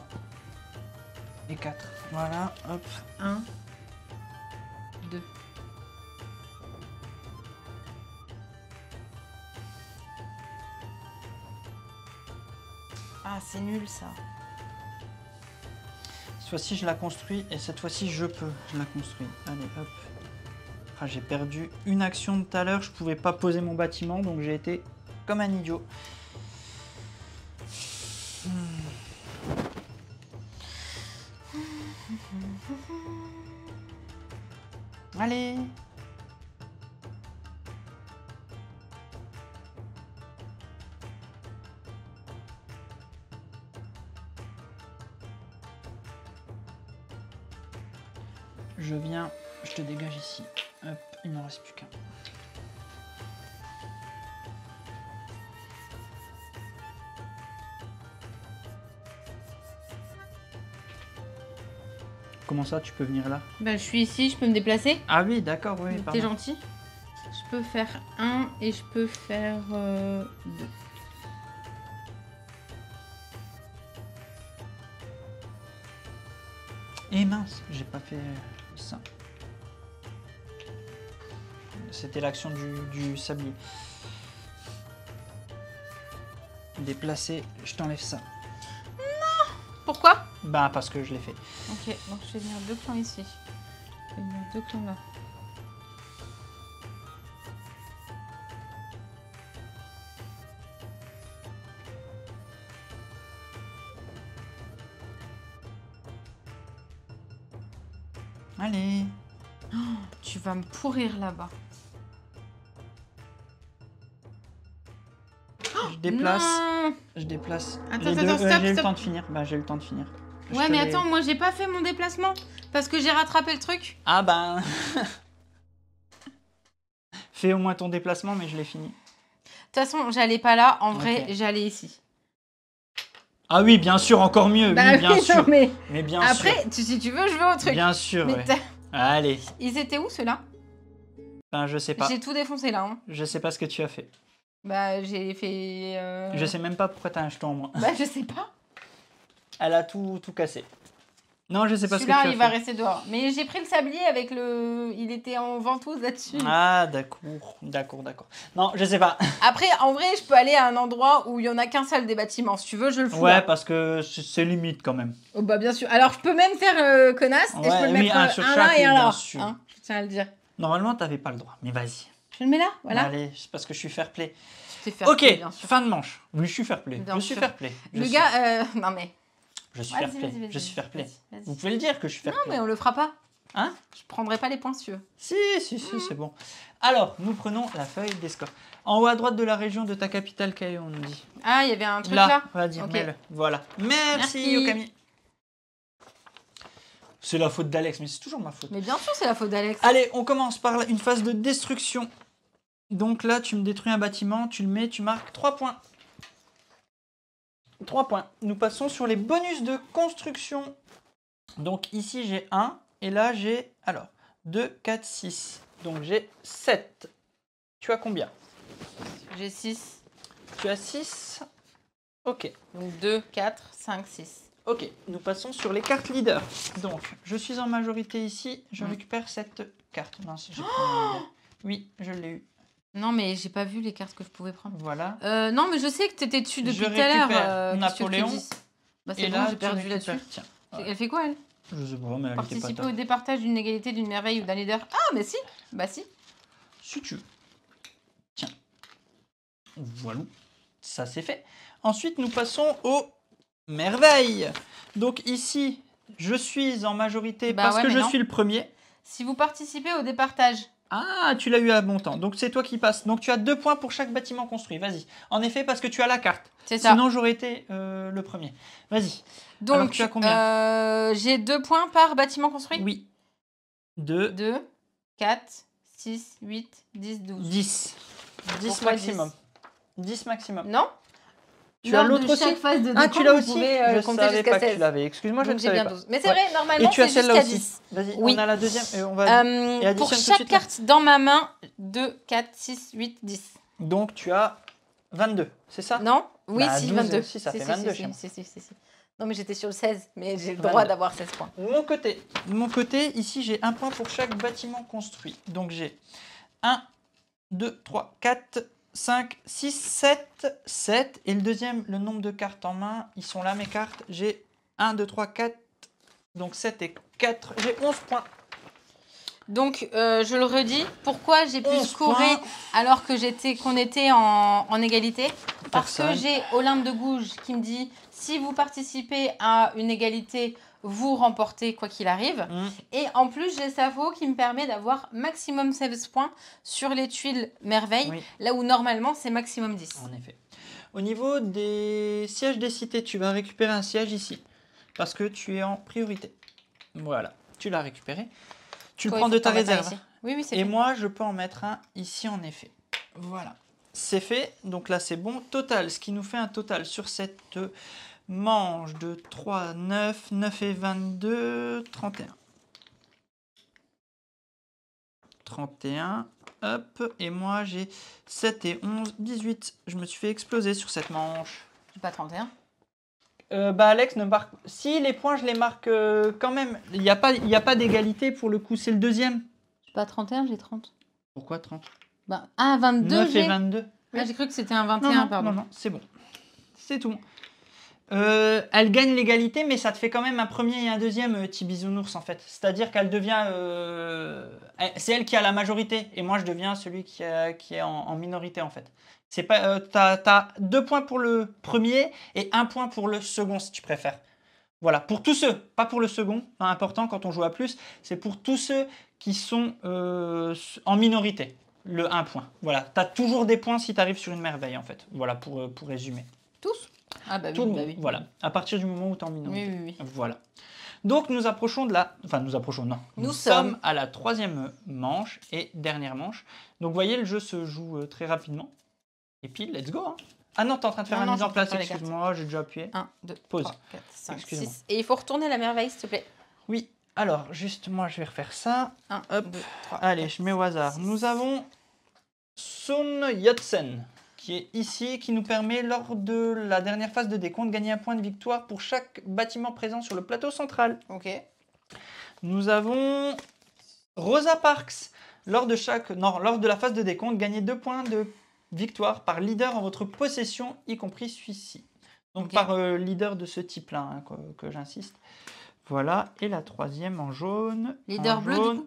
et 4. Voilà, hop. 1, 2. Ah, c'est nul ça. Cette fois-ci, je la construis et cette fois-ci, je peux. Je la construis. Allez, hop. Ah, j'ai perdu une action de tout à l'heure. Je pouvais pas poser mon bâtiment, donc j'ai été comme un idiot. Allez. Je viens, je te dégage ici. Hop, il m'en reste plus qu'un. Comment ça, tu peux venir là? Bah, je suis ici, je peux me déplacer. Ah oui, d'accord, oui, T'es pardon. gentil. Je peux faire 1 et je peux faire 2. Et mince, j'ai pas fait ça. C'était l'action du sablier. Déplacer, je t'enlève ça. Pourquoi? Bah parce que je l'ai fait. Ok, donc je vais venir 2 clans ici. Je vais venir 2 clans là. Allez. Tu vas me pourrir là-bas. Je déplace. Non. Je déplace. Attends, les deux. attends, stop, J'ai eu le stop. temps de finir. Bah j'ai eu le temps de finir. Je Ouais, te mais l'ai- attends, moi j'ai pas fait mon déplacement parce que j'ai rattrapé le truc. Ah ben. Fais au moins ton déplacement, mais je l'ai fini. De toute façon, j'allais pas là. En vrai, Ok. j'allais ici. Ah oui, bien sûr, encore mieux. Bah oui, bien oui, sûr. non, mais Mais bien après, sûr. si tu veux, je vais au truc. Bien sûr, Mais ouais. t'as- Allez. Ils étaient où ceux-là? Ben je sais pas. J'ai tout défoncé là. Hein. Je sais pas ce que tu as fait. Bah, j'ai fait. Je sais même pas pourquoi t'as un jeton en moins. Bah, je sais pas. Elle a tout cassé. Non, je sais pas ce que tu Celui-là, as il va fait. rester dehors. Mais j'ai pris le sablier avec le. Il était en ventouse là-dessus. Ah, d'accord. D'accord. Non, je sais pas. Après, en vrai, je peux aller à un endroit où il y en a qu'un seul des bâtiments. Si tu veux, je le fous. Ouais, là. parce que c'est limite quand même. Oh, bah, bien sûr. Alors, je peux même faire connasse et je Ouais, peux le oui, mettre un sur un chaque, là et oui, un bien là. sûr. Hein, je tiens à le dire. Normalement, t'avais pas le droit, mais vas-y. Je le mets là, voilà. Allez, c'est parce que je suis fair play. Je t'ai fait Ok, bien sûr. fin de manche. Oui, je suis fair play. Bien Je suis sûr. fair play. Le gars, non mais. Je suis Vas-y, fair play. vas-y, Je suis fair play. vas-y. Vous pouvez le dire que je suis fair Non, play. mais on le fera pas. Hein? Je prendrai pas les points si tu veux. Si, c'est bon. Alors, nous prenons la feuille des scores. En haut à droite de la région de ta capitale, Kayo, on nous dit. Ah, il y avait un truc là. On va dire, Ok. mets-le. Voilà. Merci, Merci. Okami. C'est la faute d'Alex, mais c'est toujours ma faute. Mais bien sûr, c'est la faute d'Alex. Allez, on commence par une phase de destruction. Donc là, tu me détruis un bâtiment, tu le mets, tu marques 3 points. 3 points. Nous passons sur les bonus de construction. Donc ici, j'ai 1. Et là, j'ai, alors, 2, 4, 6. Donc j'ai 7. Tu as combien? J'ai 6. Tu as 6. Ok. Donc 2, 4, 5, 6. Ok, nous passons sur les cartes leaders. Donc, je suis en majorité ici, je récupère cette carte. Mince, j'ai pris un leader. Oui, je l'ai eu. Non, mais j'ai pas vu les cartes que je pouvais prendre. Voilà. Non, mais je sais que t'étais dessus depuis Je tout à l'heure. récupère qu'est-ce que je te Napoléon. dis Bah, Et c'est bon, là, j'ai perdu tu là-dessus. récupères. Tiens. Elle fait quoi, elle? Je sais pas, mais elle était pas Participer top. au départage d'une égalité, d'une merveille ou d'un leader. Ah, mais si. Bah, si. Si tu veux. Tiens. Voilà. Ça, c'est fait. Ensuite, nous passons aux merveilles. Donc ici, je suis en majorité Bah parce ouais, que mais je non. suis le premier. Si vous participez au départage. Ah, tu l'as eu à bon temps. Donc c'est toi qui passes. Donc tu as 2 points pour chaque bâtiment construit. Vas-y. En effet, parce que tu as la carte. C'est ça. Sinon, j'aurais été le premier. Vas-y. Donc, Alors, tu as combien? j'ai 2 points par bâtiment construit. Oui. 2, 2, 4, 6, 8, 10, 12. 10. 10 Pourquoi maximum. 10 maximum. Non? Tu as l'autre aussi. Chaque phase de Ah, tu l'as aussi. Je compter savais jusqu'à pas que 16. tu l'avais. Excuse-moi, je ne Donc j'ai savais bien pas. 12. Mais c'est Ouais. vrai, normalement, Et tu as c'est celle-là jusqu'à aussi. 10. Vas-y, Oui. on a la deuxième. Et on va... et Pour additionne tout de chaque suite, là. carte dans ma main, 2, 4, 6, 8, 10. Donc tu as 22, c'est ça? Non? Oui, Bah, si, 12 22. aussi, ça fait 22 chez moi. Si. Non, mais j'étais sur le 16, mais j'ai le 22. droit d'avoir 16 points. De mon côté, ici, j'ai un point pour chaque bâtiment construit. Donc j'ai 1, 2, 3, 4, 5, 6, 7, 7. Et le deuxième, le nombre de cartes en main, ils sont là mes cartes. J'ai 1, 2, 3, 4, donc 7 et 4. J'ai 11 points. Donc, je le redis, pourquoi j'ai pu 11 scorer points. alors que qu'on était en égalité? Parce que Personne. j'ai Olympe de Gouges qui me dit, si vous participez à une égalité, vous remportez quoi qu'il arrive. Et en plus, j'ai Safo qui me permet d'avoir maximum 16 points sur les tuiles merveilles, Oui. là où normalement c'est maximum 10. En effet. Au niveau des sièges des cités, tu vas récupérer un siège ici. Parce que tu es en priorité. Voilà, tu l'as récupéré. Tu le prends de ta réserve. Oui, c'est Et fait. moi, je peux en mettre un ici en effet. Voilà. C'est fait. Donc là, c'est bon. Total, ce qui nous fait un total sur cette manche de 3, 9, 9 et 22, 31. 31. Hop. Et moi, j'ai 7 et 11, 18. Je me suis fait exploser sur cette manche. J'ai pas 31. Bah Alex ne marque... Si, les points, je les marque quand même. Il n'y a pas d'égalité pour le coup. C'est le deuxième. J'ai pas 31, j'ai 30. Pourquoi 30? Bah, 22, 9 et 22. Ah, j'ai cru que c'était un 21, pardon. Non, c'est bon. C'est tout. Elle gagne l'égalité, mais ça te fait quand même un premier et un deuxième petit bisounours en fait. C'est-à-dire qu'elle devient... c'est elle qui a la majorité, et moi je deviens celui qui est en minorité en fait. C'est pas, t'as 2 points pour le premier et 1 point pour le second si tu préfères. Voilà, pour tous ceux, pas pour le second, pas important quand on joue à plus, c'est pour tous ceux qui sont en minorité, le 1 point. Voilà, t'as toujours des points si tu arrives sur une merveille en fait. Voilà, pour résumer. Tous? Ah bah oui, Tout le bah monde, oui. voilà, à partir du moment où tu es en minorité. Oui. Voilà. Donc nous approchons de la... Enfin, nous approchons, non. Nous sommes à la 3e manche et dernière manche. Donc vous voyez, le jeu se joue très rapidement. Et puis, let's go, hein. Ah non, t'es en train de faire la mise en place, excuse-moi, j'ai déjà appuyé. 1, 2, pause. 3, 4, 5, 6. Et il faut retourner la merveille, s'il te plaît. Oui, alors, juste, moi, je vais refaire ça. 1, hop. 2, 3. Allez, 4, je mets au hasard. 6. Nous avons Sun Yat-sen, qui est ici, qui nous permet, lors de la dernière phase de décompte, de gagner un point de victoire pour chaque bâtiment présent sur le plateau central. Ok. Nous avons Rosa Parks. Lors de la phase de décompte, gagnez 2 points de victoire par leader en votre possession, y compris celui-ci. Donc okay. Par leader de ce type-là, hein, que j'insiste. Voilà, et la 3e en jaune. Leader bleu, du coup.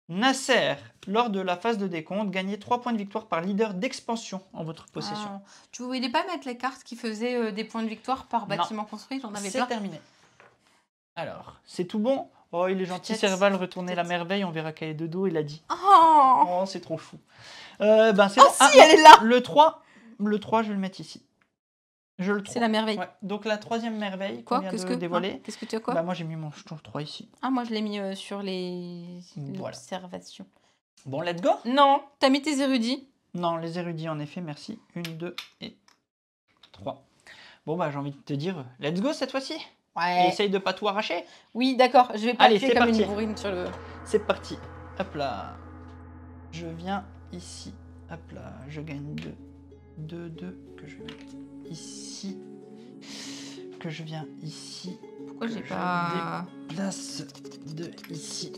Nasser, lors de la phase de décompte, gagnez 3 points de victoire par leader d'expansion en votre possession. Ah. Tu voulais pas mettre les cartes qui faisaient des points de victoire par bâtiment construit? J'en avais plein. C'est terminé. Alors, c'est tout bon? Oh, il est gentil, Serval, retournez la merveille, on verra qu'elle est de dos, il a dit. Oh, c'est trop fou. C'est bon. Si, elle est là. Le 3, je vais le mettre ici. C'est la merveille. Ouais. Donc la 3e merveille qu'on vient de dévoiler. Qu'est-ce que tu as quoi? Bah, moi j'ai mis mon jeton 3 ici. Ah, moi je l'ai mis sur les voilà. observations. Bon, let's go. Non, t'as mis tes érudits? Non, les érudits en effet, merci. 1, 2 et 3. Bon, bah j'ai envie de te dire, let's go cette fois-ci. Ouais. Et essaye de pas tout arracher. Oui, d'accord, je vais pas appuyer comme une bourrine sur le... C'est parti. Hop là. Je viens ici. Hop là, je gagne 2, 2, que je vais mettre ici. Que je viens ici. Pourquoi j'ai pas... Déplace de ici.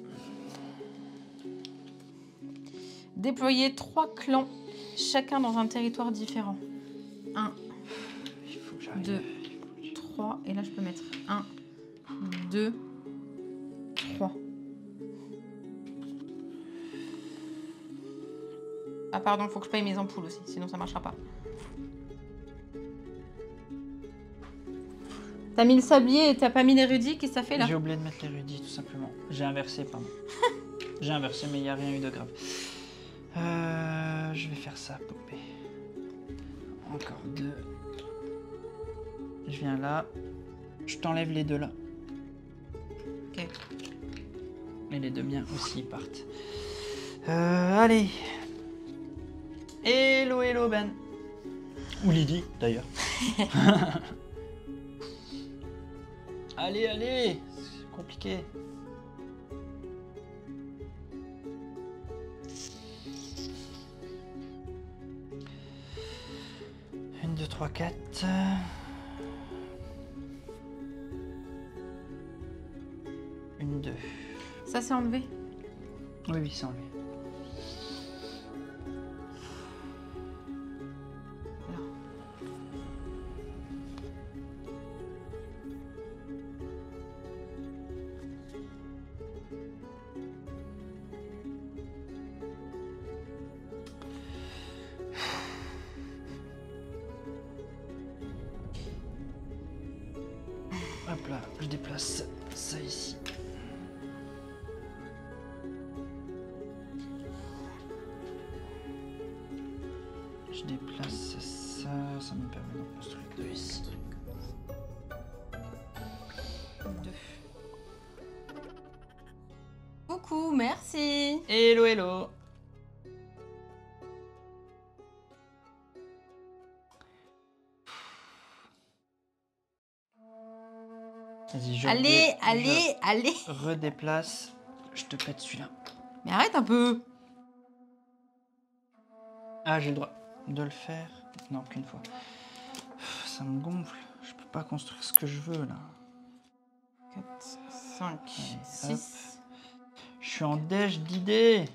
Déployer 3 clans, chacun dans un territoire différent. 1, 2, 3, et là je peux mettre 1, 2, 3. Ah pardon, faut que je paye mes ampoules aussi, sinon ça marchera pas. T'as mis le sablier et t'as pas mis l'érudit, qu'est-ce que ça fait là? J'ai oublié de mettre l'érudit tout simplement. J'ai inversé, pardon. J'ai inversé, mais il n'y a rien eu de grave. Je vais faire ça, Popé. Encore 2. Je viens là. Je t'enlève les 2 là. Ok. Et les 2 miens aussi partent. Allez. Hello, hello Ben. Ou Lydie d'ailleurs. Allez, allez, c'est compliqué. 1, 2, 3, 4. Une, 2. Ça, c'est enlevé. Oui, oui, c'est enlevé. Là. Hop là, je déplace ça ici. Je déplace ça, ça me permet d'en construire 2 ici. 2. Coucou, merci. Hello, hello. Vas-y, Allez. redéplace. Je te pète celui-là. Mais arrête un peu. Ah, j'ai le droit de le faire. Non, qu'une fois. Ça me gonfle. Je peux pas construire ce que je veux là. 4, 5, Allez, 6. Je suis en déj d'idées.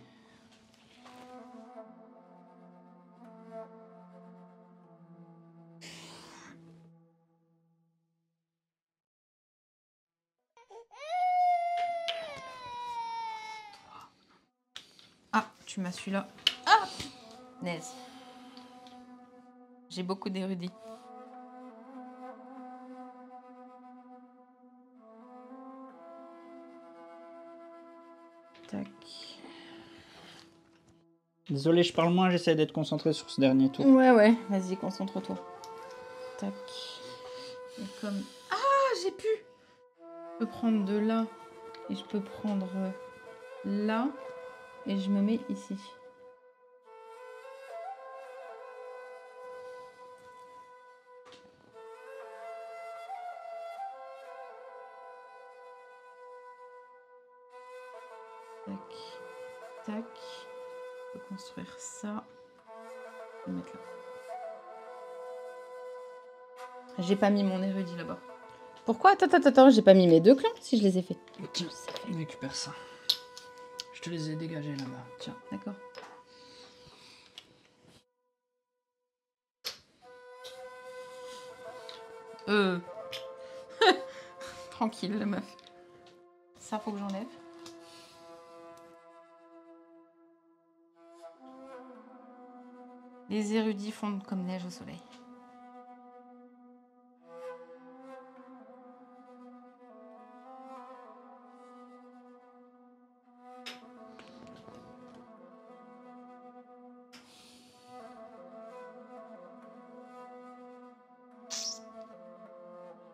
Ah, tu m'as celui-là. Ah, naise. J'ai beaucoup d'érudits. Tac. Désolé, je parle moins, j'essaie d'être concentré sur ce dernier tour. Ouais, vas-y, concentre-toi. Tac. Et comme... Ah, j'ai pu. Je peux prendre de là. Et je peux prendre là. Et je me mets ici. Tac. Tac. Je peux construire ça. Je vais mettre là. J'ai pas mis mon érudit là-bas. Pourquoi? Attends, j'ai pas mis mes 2 clans si je les ai fait. Tiens, récupère ça. Je te les ai dégagés là-bas. Tiens. D'accord. Tranquille, la meuf. Ça, faut que j'enlève. Les érudits fondent comme neige au soleil.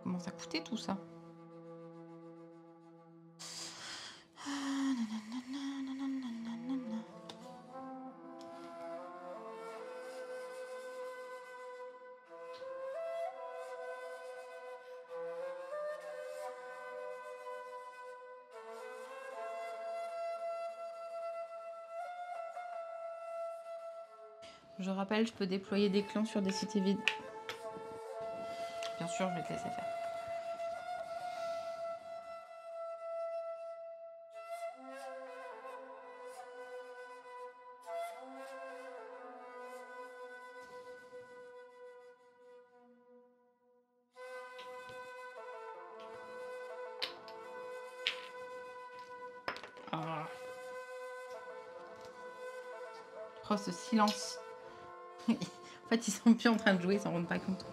Comment ça coûtait tout ça? Je rappelle, je peux déployer des clans sur des cités vides. Bien sûr, je vais te laisser faire. Ah. Oh, ce silence. En fait, ils sont plus en train de jouer, ils s'en rendent pas compte.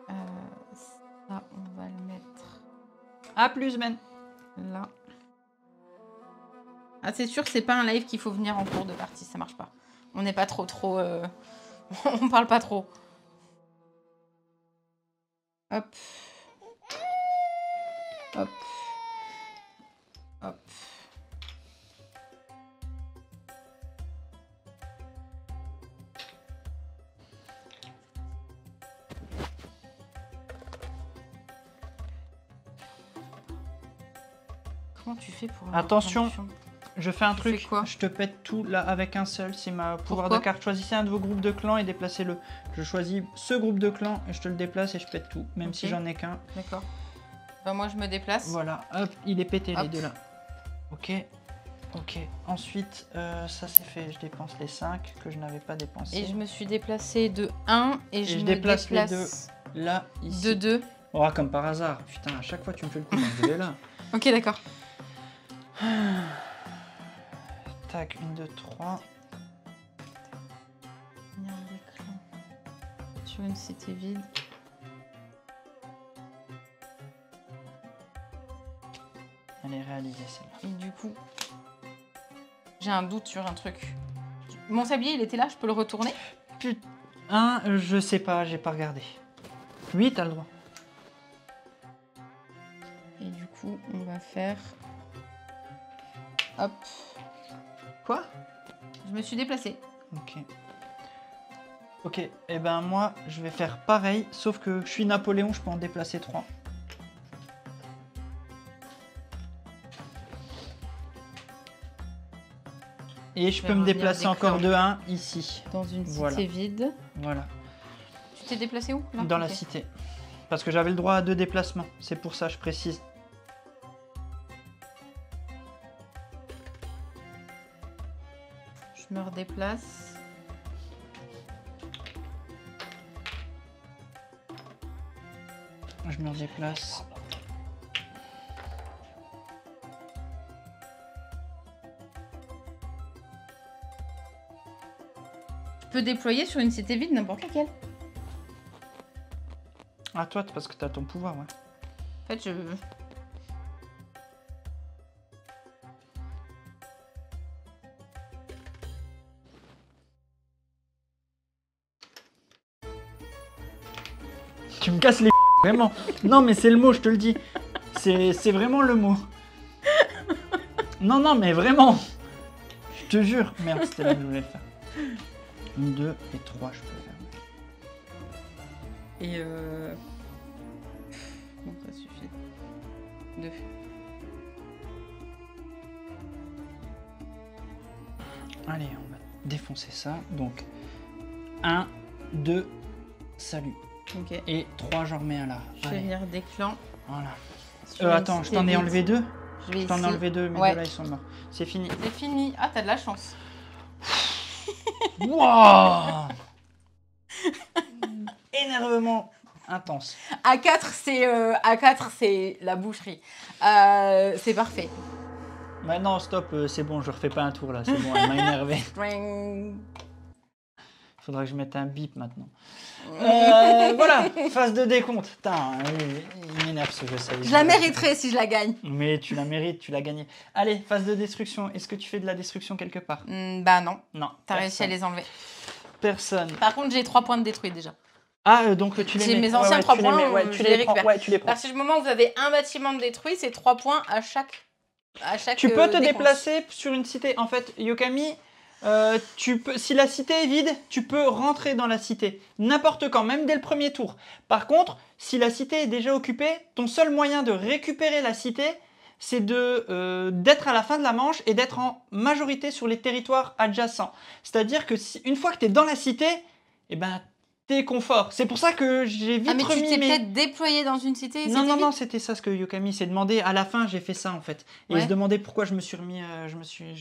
Ça, on va le mettre A plus, man. là. Ah, c'est sûr, c'est pas un live qu'il faut venir en cours de partie, ça marche pas. On n'est pas trop... on parle pas trop. Hop. Hop. Hop. comment tu fais pour... Attention. plein de pions? Je fais un Tu truc, fais quoi? je te pète tout là avec un seul, c'est ma pouvoir de Pourquoi? carte. Choisissez un de vos groupes de clans et déplacez-le. Je choisis ce groupe de clans et je te le déplace et je pète tout, même si Ok. j'en ai qu'un. D'accord. Bah moi je me déplace. Voilà, hop, il est pété les Hop. deux là. Ok, ok. Ensuite, ça c'est fait, je dépense les 5 que je n'avais pas dépensé. Et je me suis déplacée de 1 et je me déplace les déplace Là, ici. de 2. Oh, comme par hasard. Putain, à chaque fois tu me fais le coup d'enlever là. Ok, d'accord. Tac, 1, 2, 3. Venir des clans. Sur une cité vide. Elle est réalisée celle-là. Et du coup, j'ai un doute sur un truc. Mon sablier, il était là, je peux le retourner? Putain, je sais pas, j'ai pas regardé. Oui, t'as le droit. Et du coup, on va faire... Hop. Quoi? Je me suis déplacée. Ok. Ok, et ben moi, je vais faire pareil, sauf que je suis Napoléon, je peux en déplacer 3. Et je peux me revenir déplacer des encore clans. de 1 ici. Dans une cité Voilà. vide. Voilà, Tu t'es déplacé où là? dans la Ok. cité. Parce que j'avais le droit à 2 déplacements, c'est pour ça je précise. Je me redéplace. Je me redéplace. Je peux déployer sur une cité vide n'importe laquelle. Ah toi, parce que t'as ton pouvoir, ouais. En fait, je... Tu me casses les vraiment. Non mais c'est le mot, je te le dis. C'est vraiment le mot. Non, non, mais vraiment. Je te jure. Merde, c'était là que je voulais le faire. 1, 2 et 3, je peux le faire. Et bon, ça suffit. 2. Allez, on va défoncer ça. Donc, 1, 2, salut. Ok. Et 3, j'en remets un là. Je vais Allez, venir des clans. voilà. sur une Attends, je cité t'en ai vide. enlevé 2. Je vais Je t'en ai ici. enlevé 2, mais Ouais. 2 là, ils sont morts. C'est fini. C'est fini. Ah, t'as de la chance. Wouah. Énervement intense. A4, c'est la boucherie. C'est parfait. Maintenant, stop, c'est bon, je refais pas un tour là, c'est bon, elle m'a énervé. Twing. Faudra que je mette un bip maintenant. Voilà, phase de décompte. Putain, il m'énerve ce jeu, ça y est. Je la mériterai si je la gagne. Mais tu la mérites, tu l'as gagné. Allez, phase de destruction. Est-ce que tu fais de la destruction quelque part? Bah non, Non. t'as réussi à les enlever. Personne. Par contre, j'ai 3 points de détruits déjà. Ah, donc tu les J'ai mets. mes anciens 3 tu les points, mets, ouais, je tu les les prends. récupère. Ouais, tu les À prends. partir du moment où vous avez un bâtiment de détruit, c'est 3 points à chaque Tu peux te décompte. déplacer sur une cité. En fait, Yokami, si la cité est vide, tu peux rentrer dans la cité. N'importe quand, même dès le premier tour. Par contre, si la cité est déjà occupée, ton seul moyen de récupérer la cité, c'est d'être à la fin de la manche et d'être en majorité sur les territoires adjacents. C'est-à-dire que une fois que tu es dans la cité, eh ben, t'es confort. C'est pour ça que j'ai vite Ah, mais tu remis t'es mes... peut-être déployé dans une cité et Non, c'était non, vide. non, c'était ça ce que Yokami s'est demandé. À la fin, j'ai fait ça en fait. Et Ouais. il se demandait pourquoi je me suis remis, je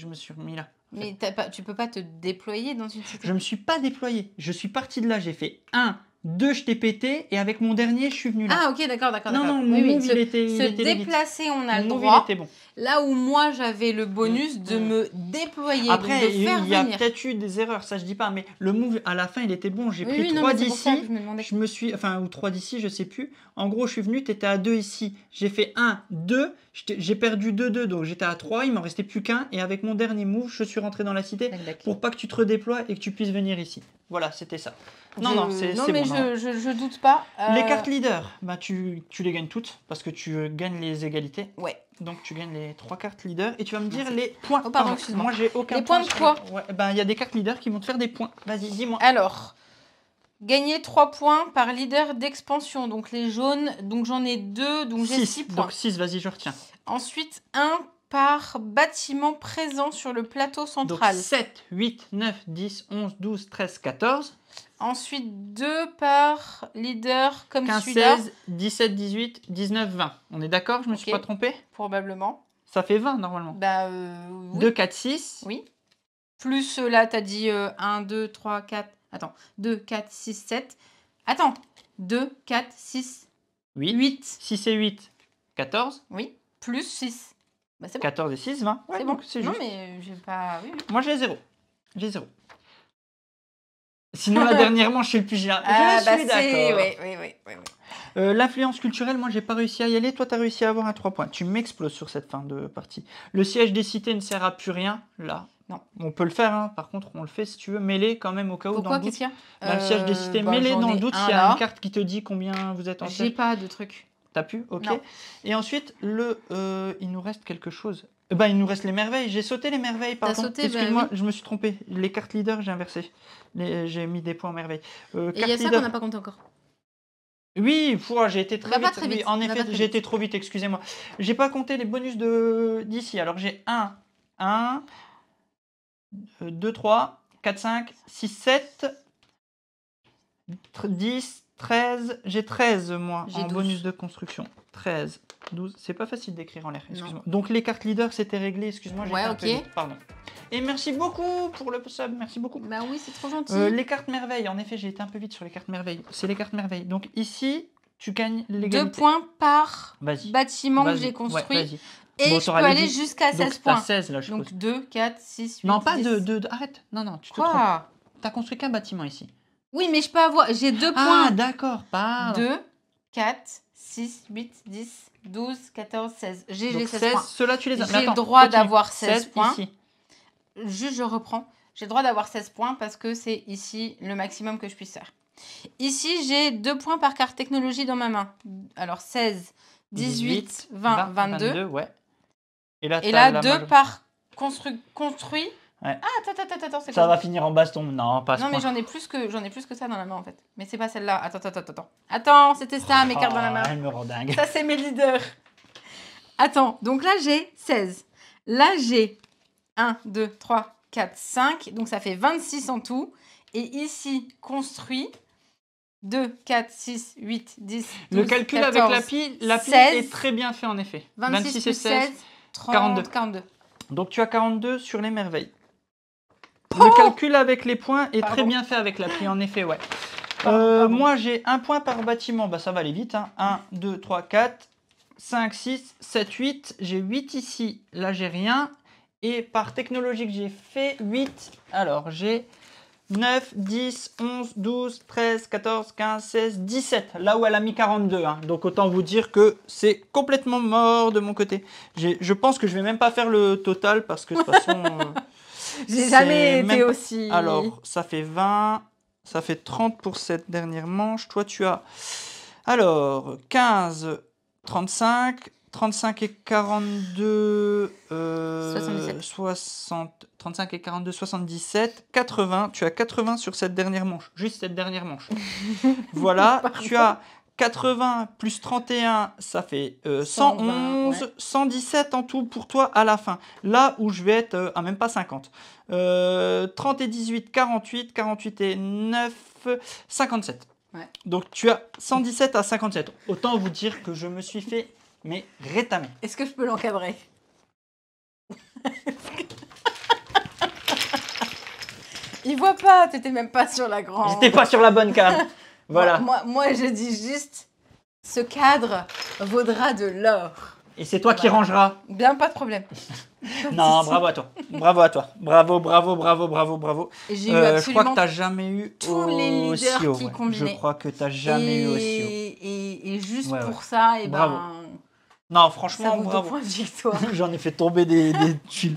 me suis remis là. Mais tu peux pas te déployer dans une cité. Je me suis pas déployé. Je suis parti de là, j'ai fait 1, 2, je t'ai pété, et avec mon dernier, je suis venu là. Ah, ok, d'accord. non, non, mon move, il était Se legit. déplacer, on a Mon le move, droit. il était bon. Là où moi, j'avais le bonus de me déployer, Après, donc de faire il y a venir. peut-être eu des erreurs, ça je dis pas, mais le move, à la fin, il était bon. J'ai Oui, pris oui, non, 3 mais c'est pour ça d'ici, que je me demandais. je me suis... Enfin, ou 3 d'ici, je sais plus. En gros, je suis venu, t'étais à 2 ici. J'ai fait 1, 2, j'ai perdu 2, 2, donc j'étais à 3, il m'en restait plus qu'un, et avec mon dernier move, je suis rentré dans la cité Tac, tac. pour pas que tu te redéploies et que tu puisses venir ici. Voilà, c'était ça. Non, non, c'est Non, bon. mais non. je doute pas. Les cartes leaders, bah tu les gagnes toutes parce que tu gagnes les égalités. Ouais. Donc tu gagnes les 3 cartes leaders et tu vas me dire Merci. les points. Oh, pardon, excuse-moi. Moi j'ai aucun Les point points de sur- quoi? Ouais, ben il y a des cartes leaders qui vont te faire des points. Vas-y, dis-moi. Alors, gagner 3 points par leader d'expansion. Donc les jaunes, donc j'en ai 2, donc j'ai 6 points. Donc 6, vas-y, je retiens. Ensuite, 1 par bâtiment présent sur le plateau Donc central. 7, 8, 9, 10, 11, 12, 13, 14. Ensuite, 2 par leader comme 15, celui-là. 16, 17, 18, 19, 20. On est d'accord? Je me suis Ok. pas trompé? Probablement. Ça fait 20 normalement. Bah, oui. 2, 4, 6. Oui. Plus là, tu as dit 1, 2, 3, 4. Attends. 2, 4, 6, 7. Attends. 2, 4, 6, 8. 8. 6 et 8, 14. Oui. Plus 6. Bah, c'est bon. 14 et 6, 20. Ouais, C'est bon. donc c'est Non, juste. mais j'ai pas. Oui. Moi j'ai 0. J'ai 0. Sinon la dernière manche, je suis le plus génial. Je suis d'accord. Oui. L'influence culturelle, moi j'ai pas réussi à y aller. Toi tu as réussi à avoir un 3 points. Tu m'exploses sur cette fin de partie. Le siège des cités ne sert à plus rien. Là. Non. On peut le faire, hein. Par contre on le fait si tu veux. Mêler quand même au cas où. Pourquoi? Dans le Qu'est-ce qu'il y a? Dans le siège des cités, bah, mêler j'en dans le ai doute, un il y a là. une carte qui te dit combien vous êtes en J'ai siège. pas de truc. T'as pu? Ok. Non. Et ensuite, il nous reste quelque chose. Il nous reste les merveilles. J'ai sauté les merveilles, pardon. T'as sauté, Excuse-moi, oui. je me suis trompé. Les cartes leaders, j'ai inversé. J'ai mis des points en merveilles. Et il y a Carte ça leader. qu'on n'a pas compté encore. Oui, j'ai été très Va vite. pas très Oui, vite, en va effet, pas très j'ai vite. été trop vite, excusez-moi. J'ai pas compté les bonus d'ici. Alors j'ai 1, 2, 3, 4, 5, 6, 7, 10, 13. J'ai 13, moi, J'ai en 12. bonus de construction. 13, 12. C'est pas facile d'écrire en l'air, Non. excuse-moi. Donc les cartes leaders, c'était réglé, excuse-moi, j'étais Ouais, un peu ok. vite, pardon. Et merci beaucoup pour le sub, merci beaucoup. Bah oui, c'est trop gentil. Les cartes merveilles, en effet, j'ai été un peu vite sur les cartes merveilles. C'est les cartes merveilles. Donc ici, tu gagnes 2 l'égalité. points par Vas-y. bâtiment que Vas-y. j'ai construit. Ouais, vas-y. Et Bon, je peux t'auras les aller 10. jusqu'à Donc, 16 t'as points. 16 là, je suppose. Donc 2, 4, 6, 8, Non, pas 10. arrête. Non, tu te trompes. Quoi? T'as construit qu'un bâtiment ici. Oui, mais je peux avoir... J'ai 2 Ah, points. d'accord, pardon. 2, 4, 6, 8, 10, 12, 14, 16. J'ai Donc les 16 16, points. ceux-là, tu les as. Mais J'ai le attends, droit continue. d'avoir 16 points. Ici. Juste, je reprends. J'ai le droit d'avoir 16 points parce que c'est ici le maximum que je puisse faire. Ici, j'ai 2 points par carte technologie dans ma main. Alors, 16, 18, 20, 22. Ouais. Et là, Et là, 2 par construit. Ouais. Ah, attends, c'est Ça quoi? va finir en baston. Non, pas à ce Non, mais point. j'en ai plus que ça dans la main, en fait. Mais c'est pas celle-là. Attends. Attends, c'était ça, mes cartes dans la main. Elle me rend dingue. Ça, c'est mes leaders. Attends, donc là, j'ai 16. Là, j'ai 1, 2, 3, 4, 5. Donc, ça fait 26 en tout. Et ici, construit. 2, 4, 6, 8, 10, 12, Le calcul 14, avec l'appli 16, est très bien fait, en effet. 26 plus 16, 30, 42. 42. Donc tu as 42 sur les merveilles. Le calcul avec les points est très Pardon. bien fait avec l'appli, en effet, ouais. Pardon. Moi, j'ai un point par bâtiment. Bah, ça va aller vite. 1, 2, 3, 4, 5, 6, 7, 8. J'ai 8 ici. Là, j'ai rien. Et par technologie que j'ai fait, 8. Alors, j'ai 9, 10, 11, 12, 13, 14, 15, 16, 17. Là où elle a mis 42. Donc, autant vous dire que c'est complètement mort de mon côté. Je pense que je vais même pas faire le total parce que de toute façon... J'ai jamais même été pas- aussi... Alors, ça fait 20, ça fait 30 pour cette dernière manche. Toi, tu as, alors, 15, 35, 35 et 42, 77. 60, 35 et 42, 77, 80. Tu as 80 sur cette dernière manche, juste cette dernière manche. Voilà, tu as 80 plus 31, ça fait 111, 120, ouais. 117 en tout pour toi à la fin. Là où je vais être à même pas 50. 30 et 18, 48, 48 et 9, 57. Ouais. Donc tu as 117 à 57. Autant vous dire que je me suis fait rétamer. Est-ce que je peux l'encadrer? Il voit pas, t'étais même pas sur la grande. J'étais pas sur la bonne cam. Voilà. Moi, je dis juste, ce cadre vaudra de l'or. Et c'est toi qui rangeras. Bien, pas de problème. Non, bravo à toi. Bravo à toi. Bravo. Et j'ai eu Je crois absolument que t'as jamais eu tous les leaders aussi haut, qui ouais. combinaient. Je crois que t'as jamais eu aussi haut. Et juste Ouais, pour ça, et Bravo. ben, Non, ça franchement, vaut 2 bravo. points de victoire. J'en ai fait tomber des tuiles.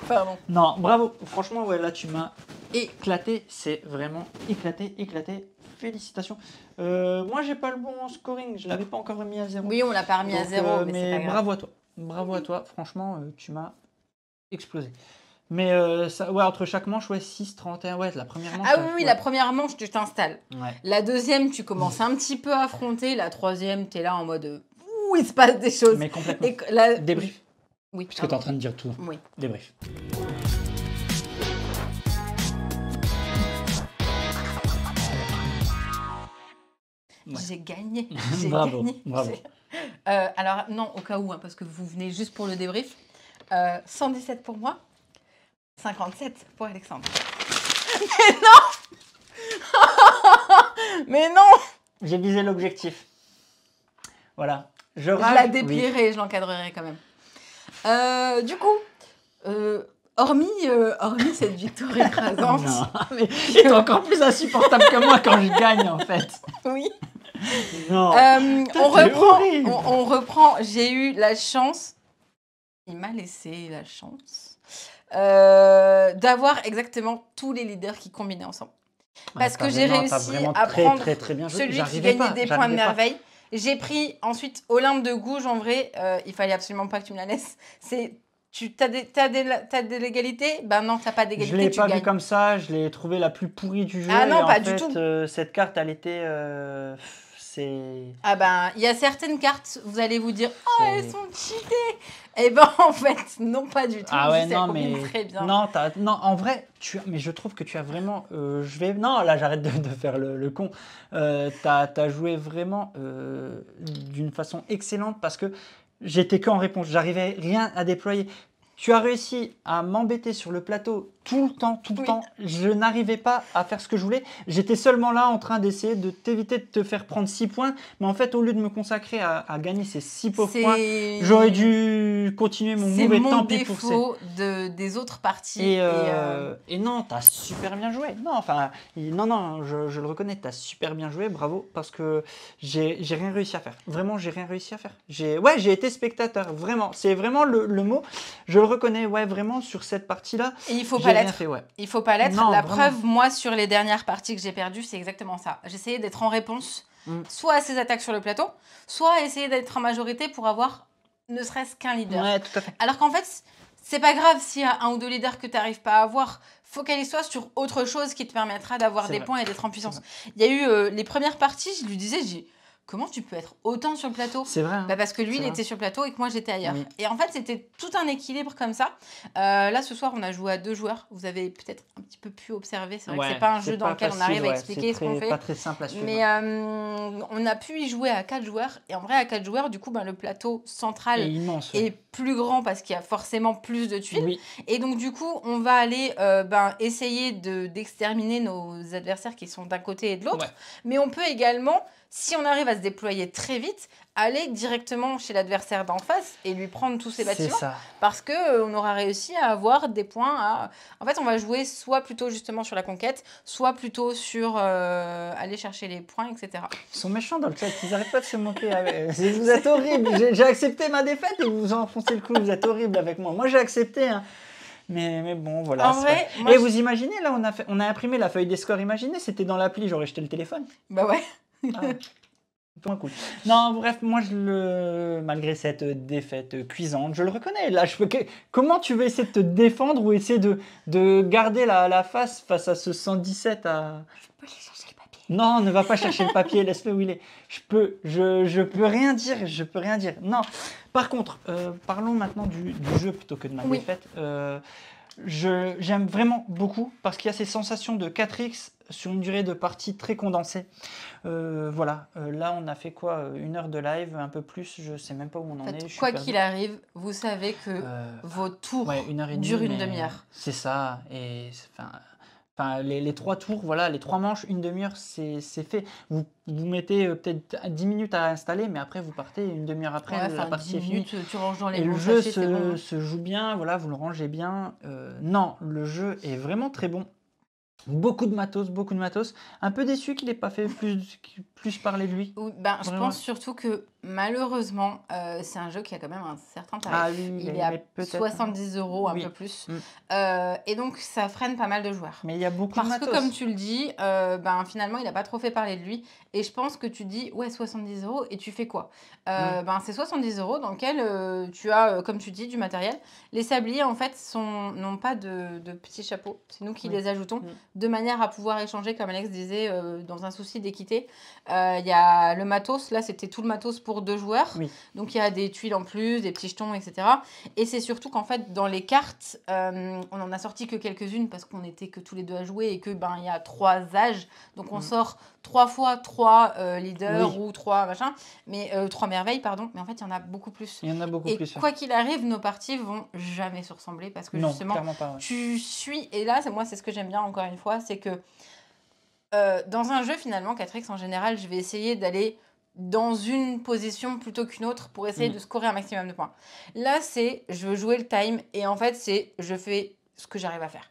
Pardon. Non, bravo. Franchement, ouais, là, tu m'as Et éclaté. C'est vraiment éclaté. Félicitations. Moi, j'ai pas le bon scoring. Je l'avais pas encore mis à 0. oui, on l'a pas remis à Donc, 0, mais c'est pas grave. bravo à toi. Bravo à toi. Franchement, tu m'as explosé. Mais ça, ouais, entre chaque manche, ouais, 6, 31. Ouais, la première manche. Ah ça- oui, ouais. la première manche, tu t'installes. Ouais. La deuxième, tu commences un petit peu à affronter. La troisième, t'es là en mode, ouh, il se passe des choses. Mais complètement. Et la... Débrief. Oui. Puisque tu es en train de dire tout. Oui. Débrief. Ouais. J'ai gagné. Bravo, Gagné. bravo. Alors, non, au cas où, hein, parce que vous venez juste pour le débrief. 117 pour moi, 57 pour Alexandre. Mais non. Mais non. J'ai visé l'objectif. Voilà. Je la déplierai, je l'encadrerai quand même. Du coup, hormis cette victoire écrasante. Non, mais t'es encore plus insupportable que moi quand je gagne en fait. Oui. Non. On reprend. J'ai eu la chance. Il m'a laissé la chance d'avoir exactement tous les leaders qui combinaient ensemble. Parce que j'ai réussi à prendre très bien joué. celui qui gagnait des points de merveille. J'ai pris ensuite Olympe de Gouges. En vrai, il fallait absolument pas que tu me la laisses. T'as de l'égalité? Ben non, t'as pas d'égalité. Je l'ai pas vu comme ça. Je l'ai trouvé la plus pourrie du jeu. Ah non, pas du tout. Cette carte, elle était. Ah ben, il y a certaines cartes, vous allez vous dire, oh, elles sont cheatées. Eh ben, en fait, non, pas du tout. Ah ouais, non, mais très bien. Non, en vrai, mais je trouve que tu as vraiment. Non, là, j'arrête de faire le con. T'as joué vraiment d'une façon excellente parce que j'étais qu'en réponse. J'arrivais rien à déployer. Tu as réussi à m'embêter sur le plateau tout le temps. Je n'arrivais pas à faire ce que je voulais. J'étais seulement là en train d'essayer de t'éviter de te faire prendre 6 points. Mais en fait, au lieu de me consacrer à gagner ces 6 pauvres points, j'aurais dû continuer mon move et tant pis pour C'est mon défaut des autres parties. Et non, t'as super bien joué. Non, je le reconnais, t'as super bien joué, bravo, parce que j'ai rien réussi à faire. Vraiment, j'ai rien réussi à faire. J'ai été spectateur, vraiment. C'est vraiment le mot. Je le reconnais, ouais, vraiment, sur cette partie-là. Et il faut pas l'être. Ouais. Il faut pas l'être. La preuve, moi, sur les dernières parties que j'ai perdues, c'est exactement ça. J'essayais d'être en réponse, soit à ces attaques sur le plateau, soit à essayer d'être en majorité pour avoir ne serait-ce qu'un leader. Ouais, tout à fait. Alors qu'en fait, c'est pas grave s'il y a un ou deux leaders que tu n'arrives pas à avoir. Focalise-toi sur autre chose qui te permettra d'avoir des points et d'être en puissance. Il y a eu les premières parties, je lui disais, comment tu peux être autant sur le plateau? C'est vrai. Hein. Parce que lui, il était sur le plateau et que moi, j'étais ailleurs. Oui. Et en fait, c'était tout un équilibre comme ça. Là, ce soir, on a joué à 2 joueurs. Vous avez peut-être un petit peu pu observer. C'est vrai que c'est pas un jeu dans lequel on arrive à expliquer ce qu'on fait. C'est pas très simple à suivre. Mais on a pu y jouer à 4 joueurs. Et en vrai, à 4 joueurs, du coup, le plateau central est plus grand parce qu'il y a forcément plus de tuiles. Oui. Et donc, du coup, on va aller essayer d'exterminer nos adversaires qui sont d'un côté et de l'autre. Ouais. Mais on peut également, si on arrive à se déployer très vite, aller directement chez l'adversaire d'en face et lui prendre tous ses bâtiments. C'est ça. Parce qu'on aura réussi à avoir des points. En fait, on va jouer soit plutôt justement sur la conquête, soit plutôt sur aller chercher les points, etc. Ils sont méchants dans le chat, ils n'arrêtent pas de se moquer. Vous êtes horrible. J'ai accepté ma défaite et vous enfoncez le clou. Vous êtes horrible avec moi. Moi, j'ai accepté. Hein. Mais bon, voilà. En vrai, et vous imaginez, là, on a imprimé la feuille des scores. Imaginez, c'était dans l'appli, j'aurais jeté le téléphone. Bah ouais. Point cool. Non, bref, moi, malgré cette défaite cuisante, je le reconnais. Là, comment tu veux essayer de te défendre ou essayer de garder la face à ce 117 à... Je peux aller chercher le papier. Non, ne va pas chercher le papier, laisse-le où il est. Je peux rien dire. Non. Par contre, parlons maintenant du jeu plutôt que de ma défaite. J'aime vraiment beaucoup parce qu'il y a ces sensations de 4x sur une durée de partie très condensée. Là, on a fait quoi 1 heure de live, un peu plus, je sais même pas où on en est. Quoi qu'il arrive, vous savez que vos tours durent une demi-heure. C'est ça. Et les 3 tours, voilà, les 3 manches, une demi-heure, c'est fait. Vous mettez peut-être 10 minutes à installer, mais après, vous partez une demi-heure après, la partie est finie. Tu ranges dans les et le jeu se joue bien, voilà, vous le rangez bien. Non, le jeu est vraiment très bon. Beaucoup de matos. Un peu déçu qu'il n'ait pas fait plus parler de lui. Je pense surtout que malheureusement, c'est un jeu qui a quand même un certain tarif. Ah, oui, il est à 70 €, un peu plus. Et donc, ça freine pas mal de joueurs. Mais il y a beaucoup de matos. Parce que comme tu le dis, finalement, il n'a pas trop fait parler de lui. Et je pense que tu dis, 70 € et tu fais quoi? C'est 70 € dans lequel tu as, comme tu dis, du matériel. Les sabliers, en fait, n'ont pas de petits chapeaux. C'est nous qui les ajoutons. De manière à pouvoir échanger, comme Alex disait, dans un souci d'équité. Il y a le matos, là c'était tout le matos pour 2 joueurs. Oui. Donc, il y a des tuiles en plus, des petits jetons, etc. Et c'est surtout qu'en fait, dans les cartes, on en a sorti que quelques-unes parce qu'on n'était que tous les deux à jouer et que il y a 3 âges. Donc, on sort 3 fois 3 leaders ou 3 machins, mais 3 merveilles, pardon. Mais en fait, il y en a beaucoup plus. Il y en a beaucoup Et plus. quoi qu'il arrive, nos parties vont jamais se ressembler parce que Non, justement, clairement pas. Ouais. tu suis. Et là, moi, c'est ce que j'aime bien encore une fois, c'est que dans un jeu, finalement, 4X en général, je vais essayer d'aller dans une position plutôt qu'une autre pour essayer de scorer un maximum de points. Là, je veux jouer le time et en fait, je fais ce que j'arrive à faire.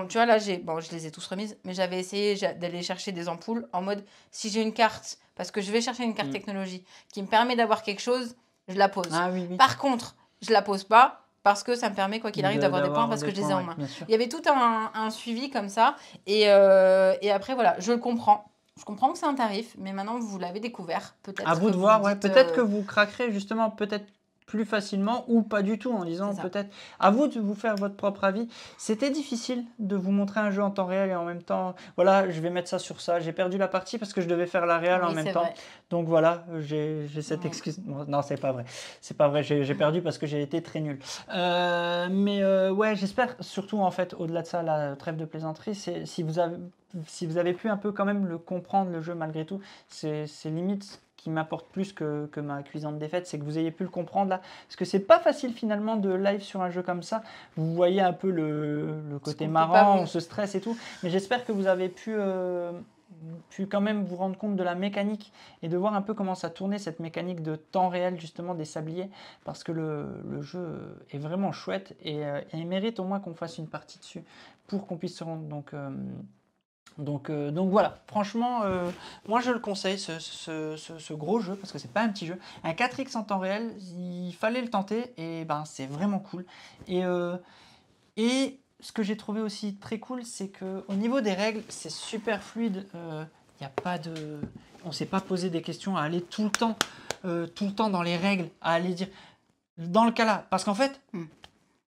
Tu vois, là, je les ai tous remises, mais j'avais essayé d'aller chercher des ampoules en mode si j'ai une carte, parce que je vais chercher une carte technologie qui me permet d'avoir quelque chose, je la pose. Ah oui, oui. Par contre, je la pose pas parce que ça me permet, quoi qu'il arrive, d'avoir des points parce que je les ai en main. Il y avait tout un suivi comme ça. Et après, voilà, je le comprends. Je comprends que c'est un tarif, mais maintenant, vous l'avez découvert. Peut-être À vous de voir, ouais. Peut-être que vous craquerez justement, peut-être plus facilement ou pas du tout en disant peut-être à vous de vous faire votre propre avis. C'était difficile de vous montrer un jeu en temps réel et en même temps, voilà, je vais mettre ça sur ça. J'ai perdu la partie parce que je devais faire la réal en même temps. Vrai. Donc voilà, j'ai cette excuse. Non, c'est pas vrai. C'est pas vrai. J'ai perdu parce que j'ai été très nul. Ouais, j'espère surtout en fait, au-delà de ça, la trêve de plaisanterie, c'est si vous avez pu un peu quand même le comprendre le jeu malgré tout, c'est limite qui m'apporte plus que ma cuisante défaite, c'est que vous ayez pu le comprendre là, parce que c'est pas facile finalement de live sur un jeu comme ça. Vous voyez un peu le côté marrant, on se stresse et tout, mais j'espère que vous avez pu quand même vous rendre compte de la mécanique et de voir un peu comment ça tournait cette mécanique de temps réel justement des sabliers, parce que le jeu est vraiment chouette et il mérite au moins qu'on fasse une partie dessus pour qu'on puisse se rendre. Donc voilà, franchement, moi je le conseille, ce gros jeu, parce que c'est pas un petit jeu. Un 4X en temps réel, il fallait le tenter, et ben c'est vraiment cool. Et ce que j'ai trouvé aussi très cool, c'est qu'au niveau des règles, c'est super fluide. Y a pas de... On ne s'est pas posé des questions à aller tout le temps dans les règles, à aller dire... Dans le cas là, parce qu'en fait...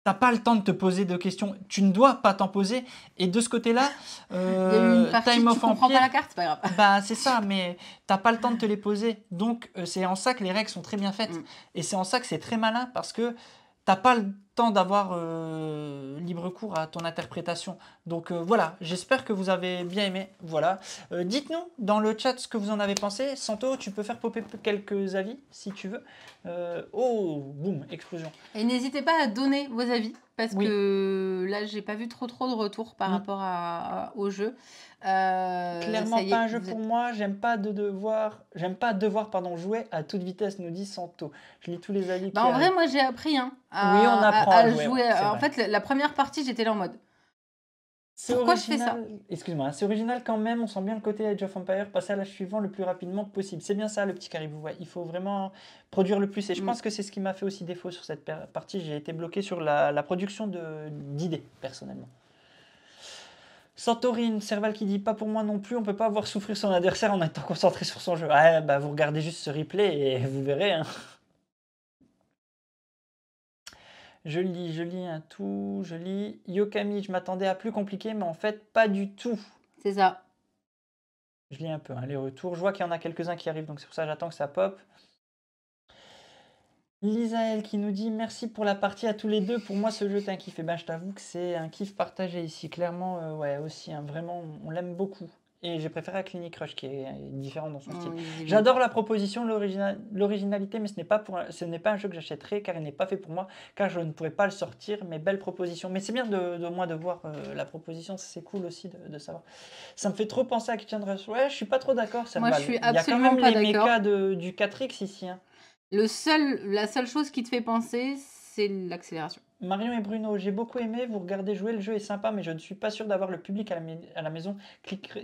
T'as pas le temps de te poser de questions, tu ne dois pas t'en poser. Et de ce côté-là, il y a eu une partie, tu comprends pas la carte, c'est pas grave. Bah c'est ça, mais t'as pas le temps de te les poser. Donc c'est en ça que les règles sont très bien faites. Et c'est en ça que c'est très malin parce que t'as pas le temps d'avoir libre cours à ton interprétation. Donc voilà, j'espère que vous avez bien aimé. Voilà. Dites-nous dans le chat ce que vous en avez pensé. Santo, tu peux faire popper quelques avis si tu veux. Oh, boum, explosion. Et n'hésitez pas à donner vos avis parce que là, j'ai pas vu trop de retours par rapport au jeu. Clairement pas un jeu pour moi. J'aime pas devoir jouer à toute vitesse, nous dit Santo. Je lis tous les avis. En vrai, moi j'ai appris on apprend à jouer. En fait, la première partie, j'étais là en mode. Pourquoi je fais ça? Excuse-moi, c'est original quand même, on sent bien le côté Age of Empires, passer à l'âge suivant le plus rapidement possible. C'est bien ça le petit caribou, ouais. Il faut vraiment produire le plus et je pense que c'est ce qui m'a fait aussi défaut sur cette partie, j'ai été bloqué sur la production d'idées personnellement. Santorine, Serval qui dit pas pour moi non plus, on peut pas voir souffrir son adversaire en étant concentré sur son jeu. Ouais, bah vous regardez juste ce replay et vous verrez. Hein. Je lis un tout, je lis. Yokami, je m'attendais à plus compliqué, mais en fait, pas du tout. C'est ça. Je lis un peu, les retours. Je vois qu'il y en a quelques-uns qui arrivent, donc c'est pour ça que j'attends que ça pop. Lisaël qui nous dit merci pour la partie à tous les deux. Pour moi, ce jeu est un kiff. Et ben, je t'avoue que c'est un kiff partagé ici. Clairement, ouais, aussi, vraiment, on l'aime beaucoup. Et j'ai préféré à Clinic Rush qui est différent dans son style. J'adore la proposition, l'originalité, mais ce n'est pas un jeu que j'achèterai car il n'est pas fait pour moi, car je ne pourrais pas le sortir, mais belle proposition. Mais c'est bien de moi de voir la proposition, c'est cool aussi de savoir. Ça me fait trop penser à Kitchen Rush. Ouais, je suis pas trop d'accord. Moi, je suis absolument pas d'accord. Il y a quand même les mécas du 4X ici. Hein. La seule chose qui te fait penser, c'est l'accélération. Marion et Bruno, j'ai beaucoup aimé, vous regardez jouer, le jeu est sympa, mais je ne suis pas sûr d'avoir le public à la maison.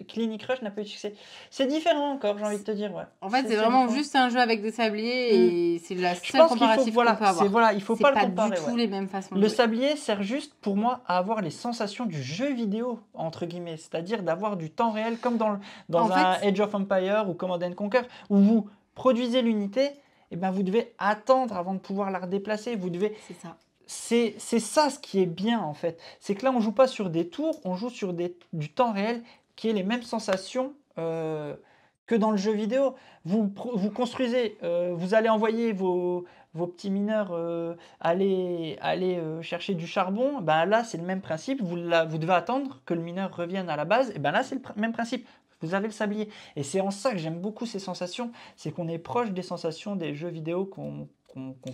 Clinic Rush n'a pas eu de succès. C'est différent encore, j'ai envie de te dire. Ouais. En fait, c'est vraiment juste un jeu avec des sabliers et c'est la seule comparative qu'on peut avoir. Il faut pas le comparer. C'est pas du tout les mêmes façons de jouer. Le jouer. sablier sert juste pour moi à avoir les sensations du jeu vidéo, entre guillemets, c'est-à-dire d'avoir du temps réel comme dans un Age of Empires ou Command & Conquer, où vous produisez l'unité, et ben vous devez attendre avant de pouvoir la redéplacer. C'est ça. C'est ça ce qui est bien en fait. C'est que là, on joue pas sur des tours, on joue sur du temps réel qui est les mêmes sensations que dans le jeu vidéo. Vous construisez, vous allez envoyer vos petits mineurs aller chercher du charbon. Ben là, c'est le même principe. Vous devez attendre que le mineur revienne à la base. Et ben là, c'est le même principe. Vous avez le sablier. Et c'est en ça que j'aime beaucoup ces sensations. C'est qu'on est proche des sensations des jeux vidéo qu'on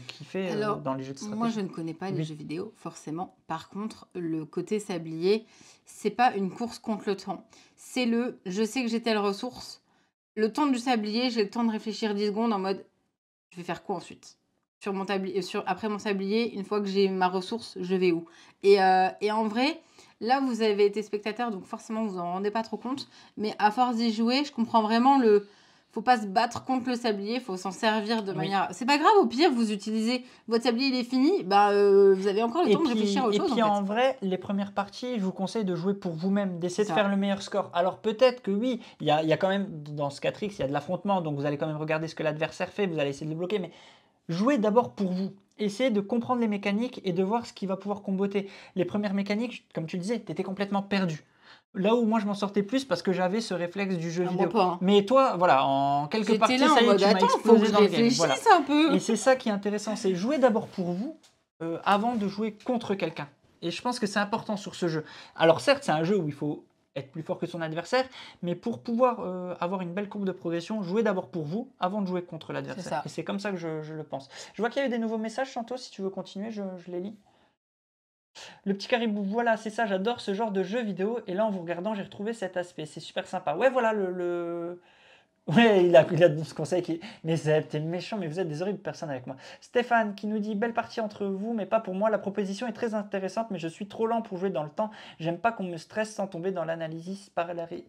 kiffait dans les jeux de stratégie. Moi, je ne connais pas les jeux vidéo, forcément. Par contre, le côté sablier, c'est pas une course contre le temps. C'est je sais que j'ai telle ressource. Le temps du sablier, j'ai le temps de réfléchir 10 secondes en mode, je vais faire quoi ensuite sur mon tablier, après mon sablier, une fois que j'ai ma ressource, je vais où? Et en vrai, là, vous avez été spectateur, donc forcément, vous en rendez pas trop compte. Mais à force d'y jouer, je comprends vraiment faut pas se battre contre le sablier, faut s'en servir de manière... C'est pas grave, au pire, vous utilisez... Votre sablier, il est fini, vous avez encore le temps de réfléchir à autre chose. Et puis en vrai, les premières parties, je vous conseille de jouer pour vous-même, d'essayer de faire le meilleur score. Alors peut-être que oui, il y a quand même, dans ce 4X, il y a de l'affrontement, donc vous allez quand même regarder ce que l'adversaire fait, vous allez essayer de le bloquer, mais jouez d'abord pour vous. Essayez de comprendre les mécaniques et de voir ce qui va pouvoir comboter. Les premières mécaniques, comme tu le disais, tu étais complètement perdu. Là où moi je m'en sortais plus parce que j'avais ce réflexe du jeu vidéo. Mais toi, voilà, en quelques parties, ça y est, tu m'as explosé dans le game. Voilà. Un peu. Et c'est ça qui est intéressant, c'est jouer d'abord pour vous avant de jouer contre quelqu'un. Et je pense que c'est important sur ce jeu. Alors certes, c'est un jeu où il faut être plus fort que son adversaire, mais pour pouvoir avoir une belle courbe de progression, jouez d'abord pour vous avant de jouer contre l'adversaire. Et c'est comme ça que je le pense. Je vois qu'il y a eu des nouveaux messages, Chanto, si tu veux continuer, je les lis. Le petit caribou, voilà, c'est ça, j'adore ce genre de jeu vidéo. Et là, en vous regardant, j'ai retrouvé cet aspect. C'est super sympa. Ouais, voilà, Ouais, il a de bons conseils. Mais t'es méchant, mais vous êtes des horribles personnes avec moi. Stéphane qui nous dit, belle partie entre vous, mais pas pour moi. La proposition est très intéressante, mais je suis trop lent pour jouer dans le temps. J'aime pas qu'on me stresse sans tomber dans l'analysis,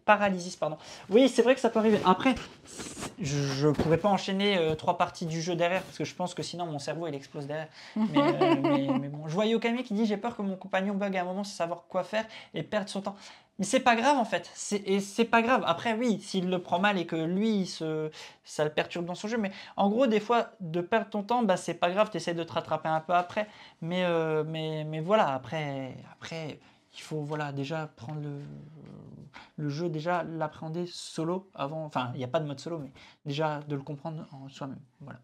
paralysis, pardon. Oui, c'est vrai que ça peut arriver. Après, je pourrais pas enchaîner 3 parties du jeu derrière, parce que je pense que sinon mon cerveau il explose derrière. Mais bon. Je vois Yokami qui dit, j'ai peur que mon compagnon bug à un moment sans savoir quoi faire et perdre son temps. Mais c'est pas grave en fait, c'est pas grave. Après oui, s'il le prend mal et que lui, ça le perturbe dans son jeu, mais en gros des fois, de perdre ton temps, c'est pas grave, t'essaies de te rattraper un peu après. Mais voilà, après, il faut déjà prendre le jeu, déjà l'appréhender solo avant, enfin il n'y a pas de mode solo, mais déjà de le comprendre en soi-même, voilà.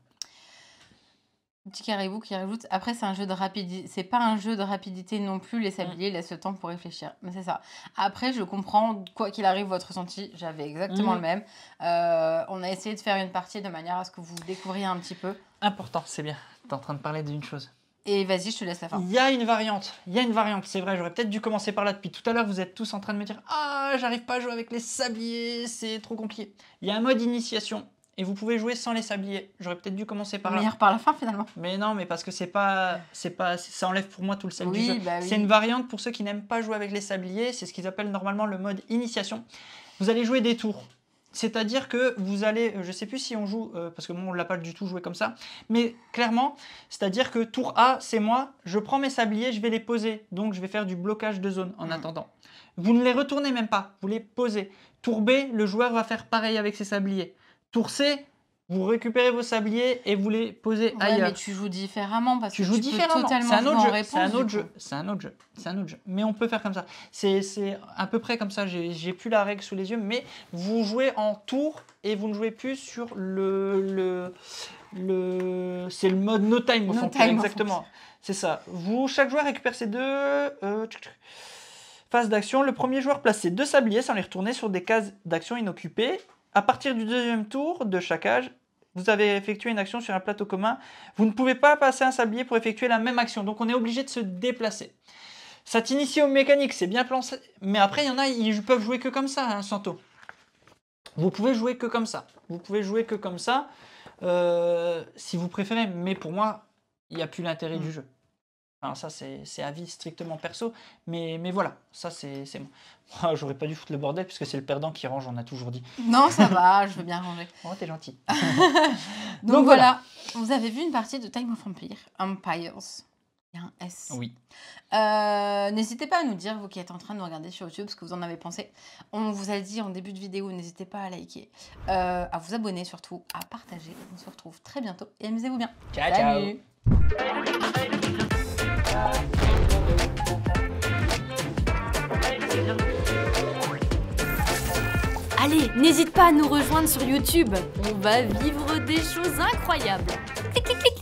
Petit caribou qui rajoute, après c'est un jeu de rapidité, c'est pas un jeu de rapidité non plus, les sabliers laissent le temps pour réfléchir, mais c'est ça. Après je comprends, quoi qu'il arrive votre ressenti, j'avais exactement le même. On a essayé de faire une partie de manière à ce que vous découvriez un petit peu. Important, c'est bien, t'es en train de parler d'une chose. Et vas-y, je te laisse la fin. Il y a une variante, c'est vrai, j'aurais peut-être dû commencer par là depuis tout à l'heure, vous êtes tous en train de me dire « Ah, j'arrive pas à jouer avec les sabliers, c'est trop compliqué ». Il y a un mode initiation. Et vous pouvez jouer sans les sabliers. J'aurais peut-être dû commencer par là. Meilleur par la fin finalement. Mais non, mais parce que ça enlève pour moi tout le sel du jeu. Bah oui. C'est une variante pour ceux qui n'aiment pas jouer avec les sabliers. C'est ce qu'ils appellent normalement le mode initiation. Vous allez jouer des tours. C'est-à-dire que vous allez, je ne sais plus si on joue, parce que moi on ne l'a pas du tout joué comme ça, mais clairement, c'est-à-dire que tour A, c'est moi, je prends mes sabliers, je vais les poser. Donc je vais faire du blocage de zone en attendant. Vous ne les retournez même pas, vous les posez. Tour B, le joueur va faire pareil avec ses sabliers. Tour C, vous récupérez vos sabliers et vous les posez ailleurs. Mais tu joues différemment parce que tu peux totalement c'est un autre jeu. C'est un autre jeu. Mais on peut faire comme ça. C'est à peu près comme ça. J'ai plus la règle sous les yeux, mais vous jouez en tour et vous ne jouez plus sur c'est le mode no time au fond. Exactement. C'est ça. Chaque joueur récupère ses 2 phases d'action. Le premier joueur place ses 2 sabliers sans les retourner sur des cases d'action inoccupées. À partir du deuxième tour de chaque âge, vous avez effectué une action sur un plateau commun. Vous ne pouvez pas passer un sablier pour effectuer la même action. Donc on est obligé de se déplacer. Ça t'initie aux mécaniques, c'est bien pensé. Mais après, il y en a, ils peuvent jouer que comme ça, hein, Santo. Vous pouvez jouer que comme ça. Si vous préférez. Mais pour moi, il n'y a plus l'intérêt du jeu. Alors ça, c'est avis strictement perso, mais voilà, ça c'est moi. J'aurais pas dû foutre le bordel, puisque c'est le perdant qui range, on a toujours dit. Non, ça va, je veux bien ranger. Oh, t'es gentil. Donc voilà, vous avez vu une partie de Time of Empires. Il y a un S. Oui. N'hésitez pas à nous dire, vous qui êtes en train de nous regarder sur YouTube, ce que vous en avez pensé. On vous a dit en début de vidéo, n'hésitez pas à liker, à vous abonner surtout, à partager. On se retrouve très bientôt et amusez-vous bien. Ciao, Salut. Allez, n'hésite pas à nous rejoindre sur YouTube. On va vivre des choses incroyables. Clic, clic, clic.